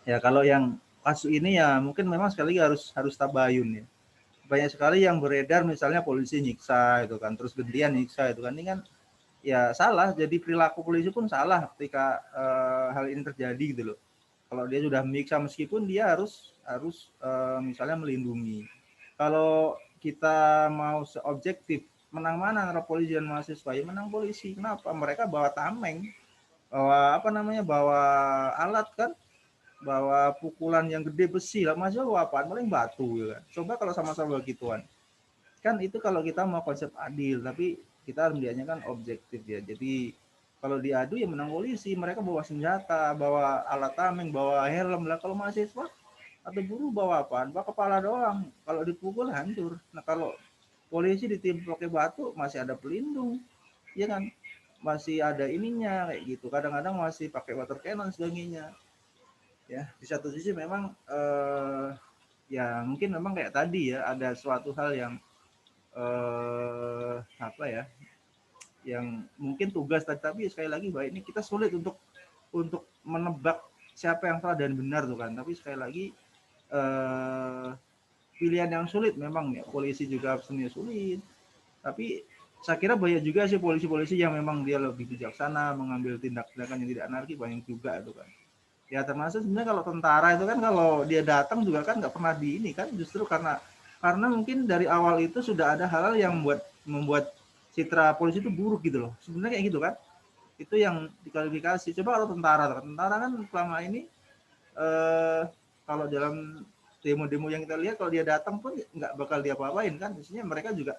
Ya kalau yang kasus ini ya mungkin memang sekali lagi harus tabayun ya. Banyak sekali yang beredar misalnya polisi nyiksa itu kan, terus gantian nyiksa itu kan, ini kan ya salah. Jadi perilaku polisi pun salah ketika hal ini terjadi gitu loh. Kalau dia sudah menyiksa, meskipun dia harus misalnya melindungi. Kalau kita mau seobjektif, menang mana antara polisi dan mahasiswa? Ya menang polisi. Kenapa? Mereka bawa tameng, bawa alat kan, bawa pukulan yang gede besi lah. Mahasiswa bawa apaan? Paling batu ya kan. Coba kalau sama-sama begituan. Kan itu kalau kita mau konsep adil, tapi kita melihatnya kan objektif ya. Jadi kalau diadu ya menang polisi, mereka bawa senjata, bawa alat tameng, bawa helm lah. Kalau mahasiswa atau buruh bawa apaan? Bawa kepala doang. Kalau dipukul hancur. Nah kalau polisi ditimpa pakai batu masih ada pelindung, ya kan? Masih ada ininya kayak gitu. Kadang-kadang masih pakai water cannon sebagainya. Ya di satu sisi memang ya mungkin memang kayak tadi ya, ada suatu hal yang yang mungkin tugas, tapi sekali lagi bahwa ini kita sulit untuk menebak siapa yang salah dan benar tuh kan. Tapi sekali lagi pilihan yang sulit memang ya, polisi juga sebenarnya sulit, tapi saya kira banyak juga sih polisi-polisi yang memang dia lebih bijaksana mengambil tindakan yang tidak anarki, banyak juga itu kan. Ya termasuk sebenarnya kalau tentara itu kan, kalau dia datang juga kan nggak pernah di ini kan, justru karena mungkin dari awal itu sudah ada hal-hal yang membuat citra polisi itu buruk gitu loh. Sebenarnya kayak gitu kan. Itu yang dikualifikasi. Coba kalau tentara kan selama ini kalau dalam demo-demo yang kita lihat, kalau dia datang pun nggak bakal diapa-apain kan. Biasanya mereka juga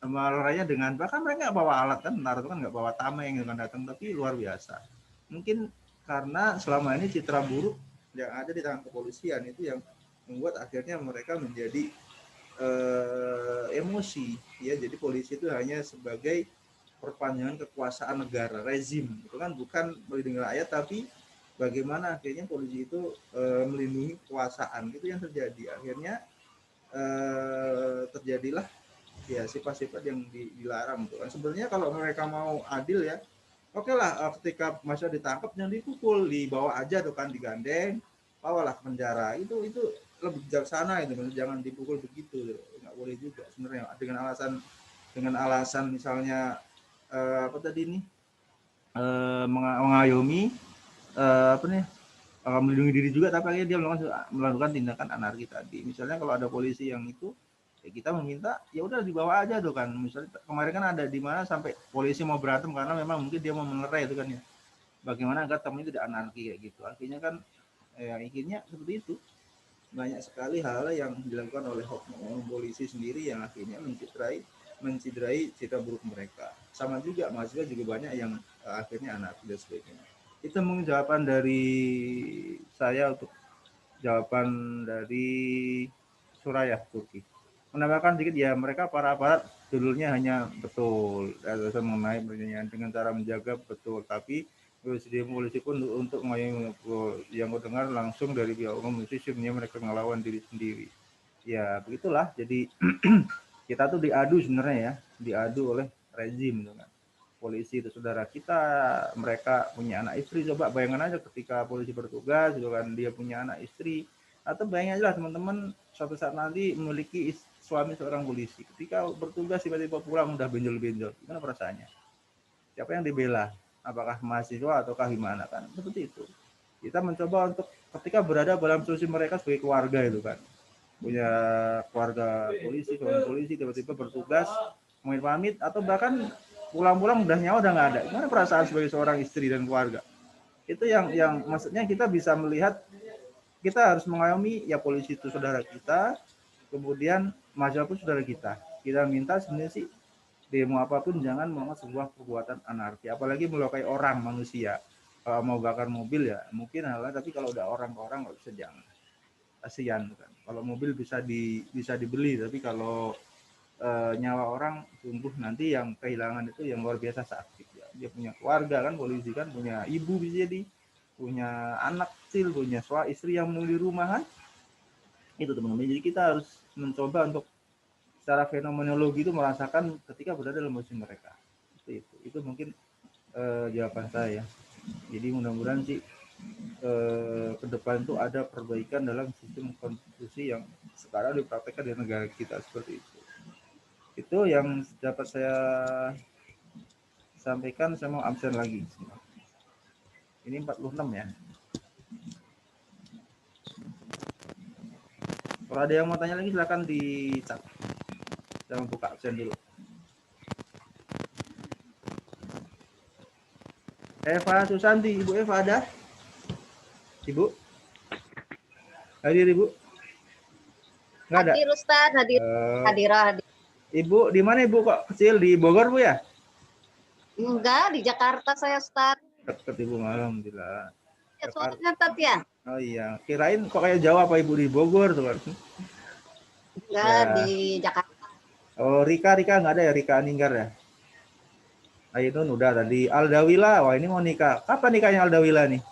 melarainya dengan, bahkan mereka nggak bawa alat kan, tentara itu kan nggak bawa tameng gitu kan datang, tapi luar biasa. Mungkin karena selama ini citra buruk yang ada di tangan kepolisian itu yang membuat akhirnya mereka menjadi emosi ya. Jadi polisi itu hanya sebagai perpanjangan kekuasaan negara, rezim itu kan, bukan melindungi rakyat, tapi bagaimana akhirnya polisi itu melindungi kekuasaan. Itu yang terjadi, akhirnya terjadilah ya sifat-sifat yang dilarang itu kan. Sebenarnya kalau mereka mau adil ya, oke lah, ketika masa ditangkap jangan dipukul, dibawa aja tuh kan, digandeng, bawalah ke penjara. Itu lebih bijaksana itu, jangan dipukul begitu, nggak boleh juga sebenarnya dengan alasan misalnya apa tadi ini mengayomi apa nih melindungi diri juga, tapi akhirnya dia melakukan tindakan anarki tadi. Misalnya kalau ada polisi yang itu, ya kita meminta ya udah dibawa aja tuh kan. Misalnya kemarin kan ada di mana sampai polisi mau berantem karena memang mungkin dia mau melerai itu kan ya. Bagaimana agar temannya tidak anarki kayak gitu. Akhirnya kan akhirnya seperti itu. Banyak sekali hal yang dilakukan oleh polisi sendiri yang akhirnya menciderai citra buruk mereka. Sama juga mahasiswa juga banyak yang akhirnya anarki dan sebagainya. Itu mungkin jawaban dari saya untuk jawaban dari Suraya Turki. Menambahkan sedikit ya, mereka para aparat judulnya hanya betul mengenai pertanyaan dengan cara menjaga betul, tapi polisi pun untuk yang dengar langsung dari pihak umum sistemnya mereka ngelawan diri sendiri. Ya begitulah, jadi kita tuh diadu sebenarnya ya, diadu oleh rezim gitu kan. Polisi itu saudara kita, mereka punya anak istri, coba bayangkan aja ketika polisi bertugas gitu kan, dia punya anak istri, atau bayangin aja lah teman-teman suatu saat nanti memiliki suami seorang polisi, ketika bertugas tiba-tiba pulang udah benjol-benjol, gimana perasaannya? Siapa yang dibela? Apakah mahasiswa ataukah gimana kan? Seperti itu. Kita mencoba untuk ketika berada dalam posisi mereka sebagai keluarga itu kan, punya keluarga polisi, kawan polisi tiba-tiba bertugas pamit atau bahkan pulang-pulang udah nyawa udah nggak ada. Gimana perasaan sebagai seorang istri dan keluarga? Itu yang maksudnya kita bisa melihat, kita harus mengayomi ya, polisi itu saudara kita, kemudian mahasiswa pun saudara kita. Kita minta sebenarnya sih demo apapun jangan melakukan sebuah perbuatan anarki, apalagi melukai orang manusia. Kalau mau bakar mobil ya mungkin hal, tapi kalau udah orang ke orang nggak bisa, jangan. Kasihan kan. Kalau mobil bisa dibeli, tapi kalau nyawa orang sungguh nanti yang kehilangan itu yang luar biasa sakit ya. Dia punya keluarga kan, polisi kan punya ibu bisa jadi, punya anak kecil, punya istri yang menunggu di rumah kan. Itu teman-teman. Jadi kita harus mencoba untuk secara fenomenologi itu merasakan ketika berada dalam posisi mereka. Itu mungkin jawaban saya. Jadi mudah-mudahan sih ke depan itu ada perbaikan dalam sistem konstitusi yang sekarang dipraktekkan di negara kita seperti itu. Itu yang dapat saya sampaikan. Saya mau absen lagi. Ini 46 ya. Kalau ada yang mau tanya lagi silakan di chat. Saya mau buka absen dulu. Eva Susanti, Ibu Eva ada? Ibu? Hadir Ibu? Enggak ada? Hadir Ustaz, hadir. Hadirah. Ibu di mana Ibu kok kecil? Di Bogor Bu ya? Enggak, di Jakarta saya Ustaz. Dekat Ibu, alhamdulillah. Ya, soalnya Tat ya. Oh iya, kirain kok kayak Jawa apa Ibu di Bogor tuh kan? Enggak, Ya. di Jakarta. Oh, Rika nggak ada ya, Rika Ninggar ya? Ainun udah tadi. Aldawila, wah ini mau nikah. Kapan nikahnya Aldawila nih?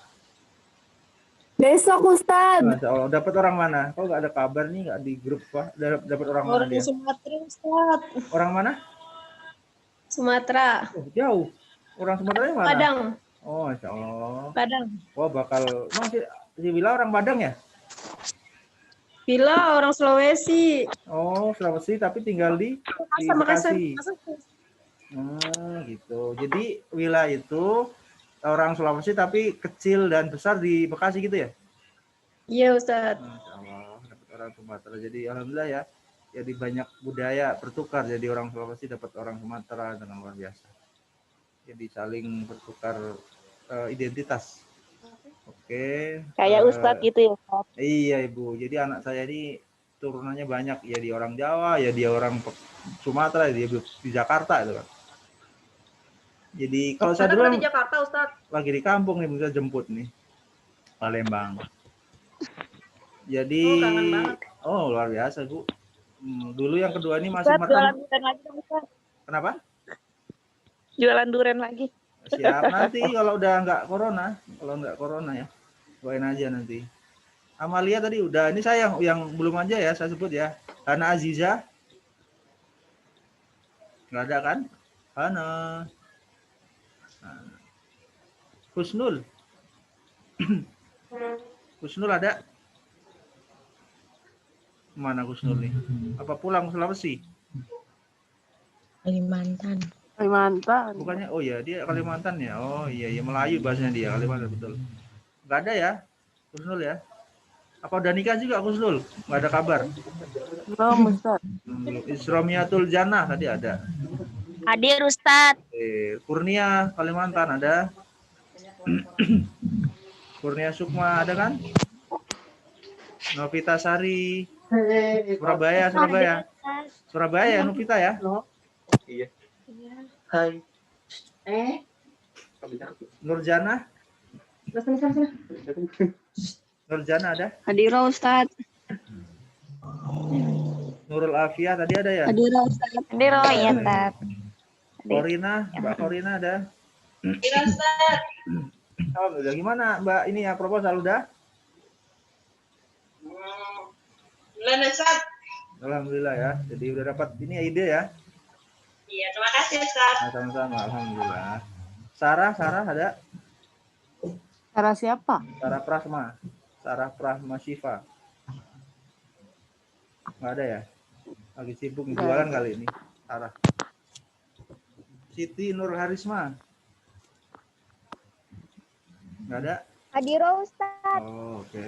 Besok Ustaz. Masya Allah, dapat orang mana? Kok nggak ada kabar nih, nggak di grup Pak? Dapat orang mana dia? Sumatera Ustaz. Orang mana? Sumatera. Oh, jauh. Orang Sumatera mana? Padang. Oh, Masya Allah. Padang. Wah, bakal masih si Wila orang Padang ya? Villa orang Sulawesi. Oh, Sulawesi tapi tinggal di Makassar. Bekasi. Gitu. Jadi Wila itu orang Sulawesi tapi kecil dan besar di Bekasi gitu ya? Iya Ustaz. Masya Allah, dapat orang Sumatera. Jadi alhamdulillah ya. Jadi banyak budaya bertukar. Jadi orang Sulawesi dapat orang Sumatera dengan luar biasa. Jadi saling bertukar identitas. Oke. Kayak Ustadz gitu ya Ustaz. Iya Ibu. Jadi anak saya ini turunannya banyak. Ya di orang Jawa, ya dia orang Sumatera, dia di Jakarta itu kan. Jadi kalau saya dulu di Jakarta Ustaz. lagi di kampung nih, bisa jemput nih Palembang. Jadi luar biasa Bu. Dulu yang kedua ini masih Jualan durian lagi dong Ustaz. Kenapa? Jualan durian lagi. Siap nanti kalau udah nggak corona ya, doain aja nanti. Amalia tadi udah, ini saya yang belum aja ya saya sebut ya. Hana Aziza nggak ada kan? Hana. Husnul. Kusnul ada? Mana Kusnul nih? Apa pulang Sulawesi? Kalimantan. Kalimantan. Bukannya, oh ya dia Kalimantan ya. Oh iya, ya Melayu bahasanya dia Kalimantan betul. Nggak ada ya, Kusnul ya? Apa udah nikah juga Kusnul? Nggak ada kabar. Belum, Ustaz. Belum. Isromiatul Jannah tadi ada. Hadir Ustadz. Kurnia Kalimantan ada. Kurnia Sukma ada kan? Novita Sari Surabaya, Surabaya Novita ya. Iya. Hai. Nurjana ada. Hadira Ustadz. Nurul Afia tadi ada ya. Hadira Ustadz. Hadira ya, Tat. Korina, Mbak Korina ada. Hadira Ustadz. Oh, udah gimana Mbak ini ya proposal udah? Belum Ustadz. Alhamdulillah ya. Jadi udah dapat ini ide ya. Iya, terima kasih Ustadz. Nah, sama-sama alhamdulillah. Sarah ada? Cara siapa? Sarah Prahma Syifa. Nggak ada ya? Lagi sibuk jualan kali ini. Sarah. Siti Nur Harisma. Nggak ada? Hadira Ustaz. Oh, oke.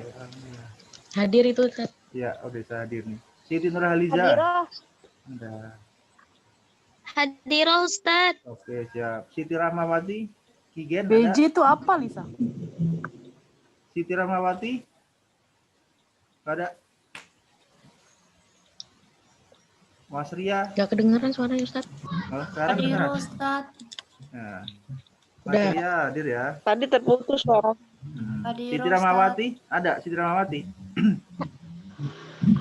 Hadir itu Ustadz. Ya, udah saya hadir nih. Siti Nur Haliza. Hadira. Ada. Hadir Ustadz. Oke, siap. Siti Rahmawati. Kigen ada? BJ itu apa, Lisa? Siti Rahmawati. Nggak ada. Mas Ria. Gak kedengeran suaranya Ustadz. Oh, sekarang Hadir beneran. Ustadz. Nah. Mas Udah. Ria hadir ya. Tadi terputus suara. Hadir Siti Rahmawati. Ada Siti Rahmawati.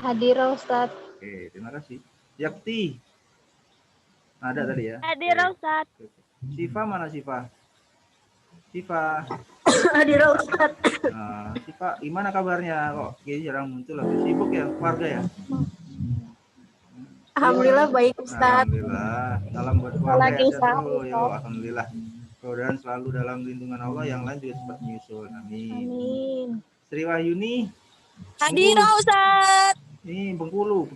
Hadira Ustaz. Oke, terima kasih. Yakti. Ada tadi ya. Hadir Oke. Ustadz. Siva mana Siva? Siva. Hadira Ustaz. Nah, Siva, gimana kabarnya kok? Kayaknya jarang muncul lagi. Sibuk ya keluarga ya? Alhamdulillah baik Ustaz. Alhamdulillah. Salam buat keluarga Lagi ya. usaha, Sehat. Yo, alhamdulillah. Mudah-mudahan selalu dalam lindungan Allah, yang lain juga cepat menyusul. Amin. Amin. Sri Wahyuni. Hadir Ustadz. Ini Bengkulu.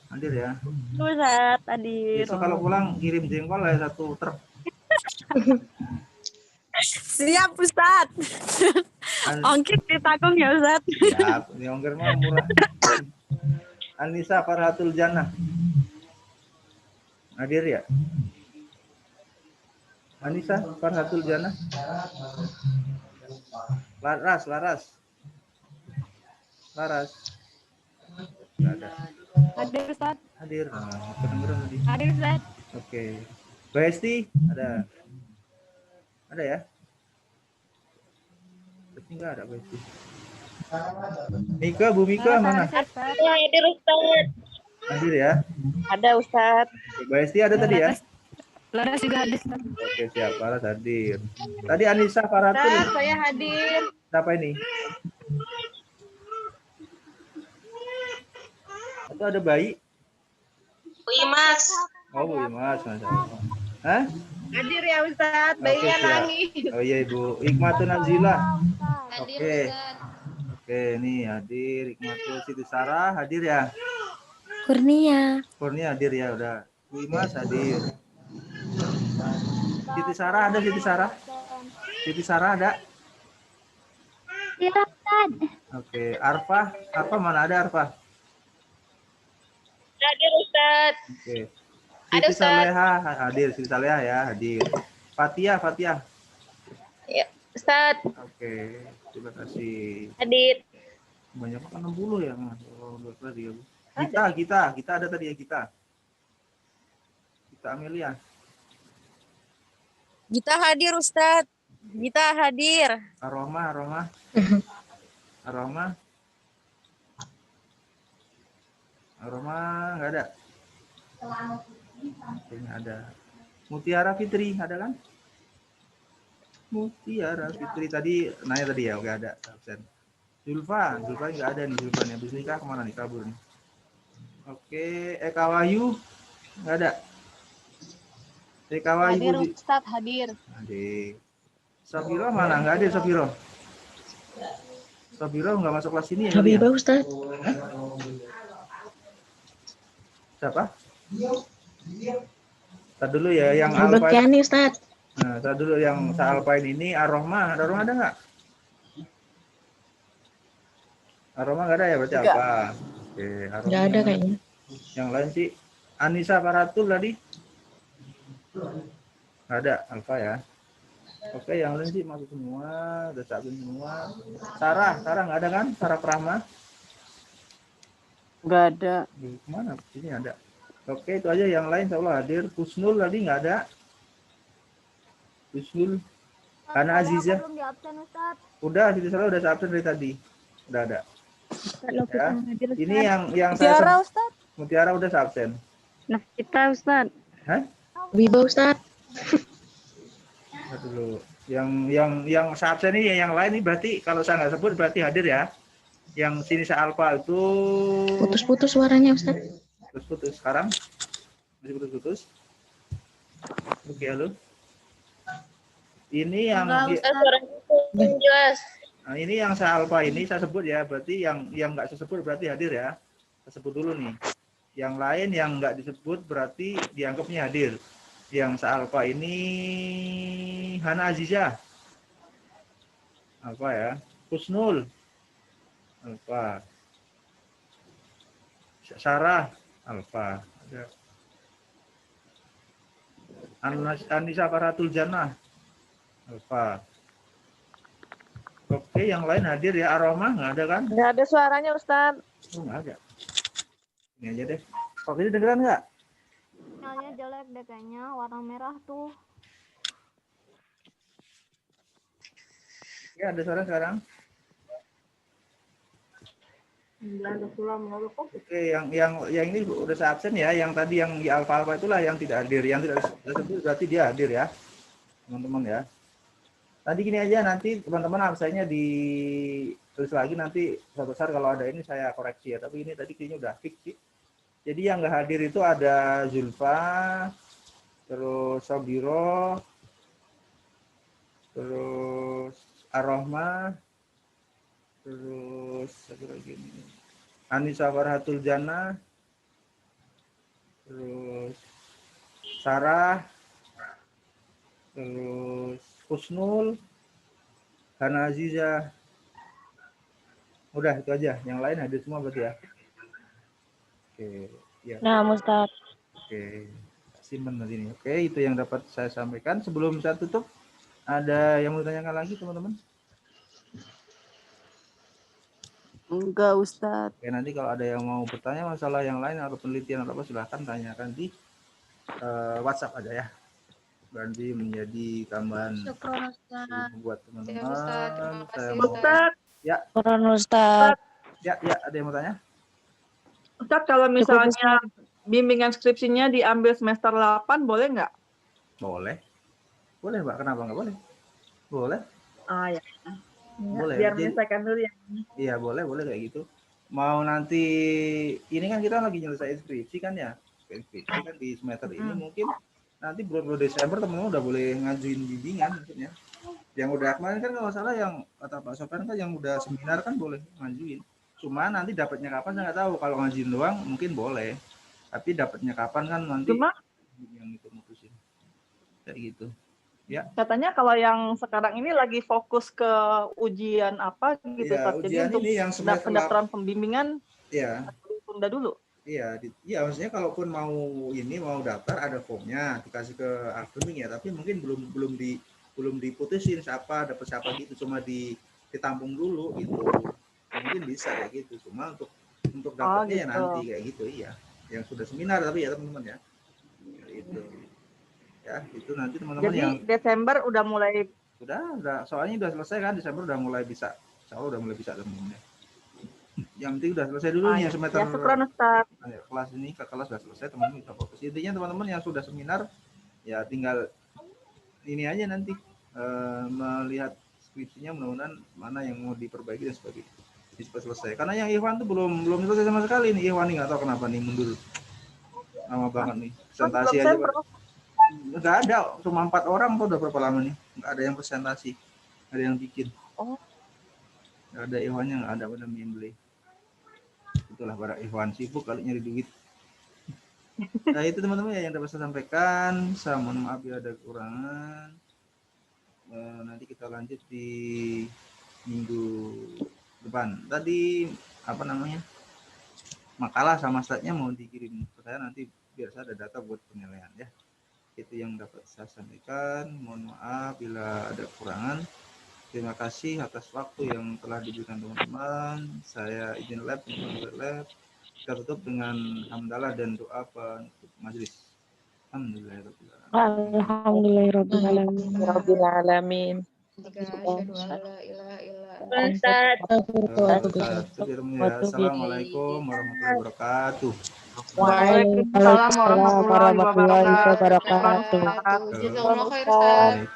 Hadir ya. Ustadz hadir. Besok kalau pulang kirim jengkol ya 1 truk. Siap Ustadz. Ongkir ditanggung ya Ustadz. Ya, ini ongkir mah murah. Anissa Farhatul Jannah. Hadir ya? Anissa Farhatul Jannah. Laras. Nggak ada. Hadir Ustaz. Hadir. Nah, kedengeran tadi. Hadir Ustaz. Oke. Besti ada. Ada ya? Besti nggak ada Besti. Mika, Bu Mika mana? Hadir Ustadz. Hadir ya? Ada Ustadz. Oke, Besti ada tadi ya? Laras juga hadir Ustaz. Oke, siap. Laras hadir. Tadi Anissa Farhatul. Saya hadir. Siapa ini? Itu ada bayi? Bu Imas. Oh, Bu Imas. Masya Allah. Hah? Hadir ya Ustaz. Oke, siap. Oh iya, Ibu. Hikmatun Nazila. Oke. Oke, ini hadir. Hikmatul Siti Sarah hadir ya? Kurnia. Kurnia hadir ya, udah. Bu Imas hadir. Siti Sarah ada, Siti Sarah? Siti Sarah ada? Hadir Ustadz. Oke, Arfa mana ada Arfa? Hadir Ustadz. Oke. Ada, Siti Ustaz. Saleha hadir, Siti Saleha ya hadir. Fatia. Ya, Ustadz Oke, terima kasih. hadir. Banyak kan 60 ya, Mas. Oh, 12, 13. Kita ada tadi ya kita. Kita Amelia. Gita hadir Ustadz. Gita hadir. Aroma. Aroma nggak ada. Kayaknya ada. Mutiara Fitri ada kan? Mutiara Fitri tadi nanya tadi ya, oke ada. Absen. Zulfa nggak ada nih Zulfa nih. Habis nikah kemana nih, kabur nih. Oke, Eka Wahyu nggak ada. Eka Wahyu Hadir Budi. Ustaz, hadir. Hadir. Safiro mana? Nggak ada Safiro. Sabira nggak masuk kelas ini ya? Habibah Ustaz. Siapa? Tadi dulu ya yang Habibah Alpine. Kiani Ustaz. Nah, tadi dulu yang Alpine ini Ar-Rahmah. Ar-Rahmah ada nggak? Ar-Rahmah nggak ada ya berarti Nggak. apa? Oke, Ar-Rahmah Nggak ada yang kayaknya. Yang lain sih Anissa Faratul tadi. Nggak ada Alfa ya. Oke, yang lain sih masuk semua, udah cabin semua. Sarah nggak ada kan? Sarah Prahma. Nggak ada. Kemana? Sini ada. Oke, itu aja. Yang lain insya Allah hadir. Husnul tadi nggak ada. Husnul. Hana Aziza. Belum di absen, Ustaz. Udah, Siti Salah udah absen dari tadi. Udah ada. Ya. Ini yang Mutiara Ustaz. Mutiara udah absen. Nah, kita Ustaz. Hah? Habibah Ustaz. Lihat dulu. Yang absen ini yang lain ini berarti kalau saya nggak sebut berarti hadir ya. Yang sini Alfa itu Putus-putus suaranya Ustaz. putus. Sekarang masih putus. Oke, halo. Ini yang Jelas. nah, ini yang saya Alfa ini saya sebut ya, berarti yang nggak saya sebut berarti hadir ya. Saya sebut dulu nih. Yang lain yang nggak disebut berarti dianggapnya hadir. Yang saya Alfa ini Hana Aziza. Alfa ya. Husnul. Alfa. Sarah. Alfa. Ada. Anissa Faratul Jannah. Alfa. Oke, yang lain hadir ya. Aroma nggak ada kan? Nggak ada suaranya Ustaz. Oh, nggak ada. Ini aja deh. Kok ini dengeran nggak? Sinyalnya jelek deh kayaknya, warna merah tuh. Ya, ada suara sekarang. Oke, yang ini udah saya absen ya. Yang tadi yang di alfa itulah yang tidak hadir. Yang tidak disebut berarti dia hadir ya, teman-teman ya. Tadi gini aja, nanti teman-teman absennya ditulis lagi, nanti suatu saat kalau ada ini saya koreksi ya. Tapi ini tadi kayaknya udah fix sih. Jadi yang nggak hadir itu ada Zulfa, terus Sabiro, terus Ar-Rahmah, terus satu lagi ini Anissa Farhatul Jannah, terus Sarah, terus Husnul, Hana Aziza. Udah itu aja, yang lain hadir semua berarti ya. Oke, ya. Nah, Ustaz. Oke, simpen nanti ini. Oke, itu yang dapat saya sampaikan. Sebelum saya tutup, ada yang mau ditanyakan lagi teman-teman? Enggak Ustaz. Oke, nanti kalau ada yang mau bertanya masalah yang lain atau penelitian atau apa, silahkan tanyakan di WhatsApp aja ya. Berarti menjadi tambahan buat teman-teman. Saya mau... Ya. Ustaz. Ya, ada yang mau tanya? Ustaz, kalau misalnya bimbingan skripsinya diambil semester 8, boleh nggak? Boleh. Boleh, Mbak. Kenapa nggak boleh? Boleh. Ah, ya. Boleh. Biar menyelesaikan dulu ya. Iya, boleh kayak gitu. Mau nanti, ini kan kita lagi nyelesain skripsi kan ya. Skripsi kan di semester ini mungkin nanti bulan Desember teman-teman udah boleh ngajuin bimbingan maksudnya. Yang udah kemarin kan kalau salah yang kata Pak Sofyan kan yang udah seminar kan boleh ngajuin. Cuma nanti dapatnya kapan saya nggak tahu. Kalau ngajuin doang mungkin boleh. Tapi dapatnya kapan kan nanti yang itu mutusin. Kayak gitu. Ya. Katanya kalau yang sekarang ini lagi fokus ke ujian apa gitu, ya, Ustaz. Jadi untuk yang pendaftaran pembimbingan tunda dulu. Iya, maksudnya kalaupun mau daftar ada formnya dikasih ke akademik ya, tapi mungkin belum diputusin dapat siapa gitu, cuma ditampung dulu gitu. Mungkin bisa kayak gitu, cuma untuk dapatnya gitu. Ya nanti kayak gitu iya. Yang sudah seminar tapi ya teman-teman ya. Itu. Ya, itu nanti teman-teman Jadi yang Desember udah mulai soalnya udah selesai kan, Desember udah mulai bisa. Insyaallah udah mulai bisa teman-teman. Yang penting udah selesai dulu nih semester. Ya, syukran, Ustaz. Kelas ini ke kelas sudah selesai, teman-teman bisa fokus. Intinya teman-teman yang sudah seminar ya tinggal ini aja nanti melihat skripsinya, mudah-mudahan mana yang mau diperbaiki dan sebagainya. Bisa selesai. Karena yang Ikhwan tuh belum selesai sama sekali nih. Ikhwan nih nggak tahu kenapa nih mundur. Lama banget nih. Presentasi aja. Nggak ada, cuma 4 orang tuh udah berapa lama nih. Nggak ada yang presentasi. Nggak ada yang bikin. Nggak ada Ikhwannya, nggak ada pada membeli. Itulah para Ikhwan sibuk kali nyari duit. Nah itu teman-teman ya yang dapat saya sampaikan. Saya mohon maaf ya ada kekurangan. Nanti kita lanjut di minggu depan. Tadi apa namanya, makalah sama slide-nya mau dikirim ke saya nanti biar saya ada data buat penilaian ya. Itu yang dapat saya sampaikan. Mohon maaf bila ada kekurangan. Terima kasih atas waktu yang telah diberikan teman-teman. Saya izin lab untuk lab. Kita tutup dengan hamdalah dan doa penutup majelis. Alhamdulillahirrahmanirrahim. Assalamualaikum warahmatullahi wabarakatuh. Waalaikumsalam warahmatullahi wabarakatuh. Jazakallah khair, Ustaz.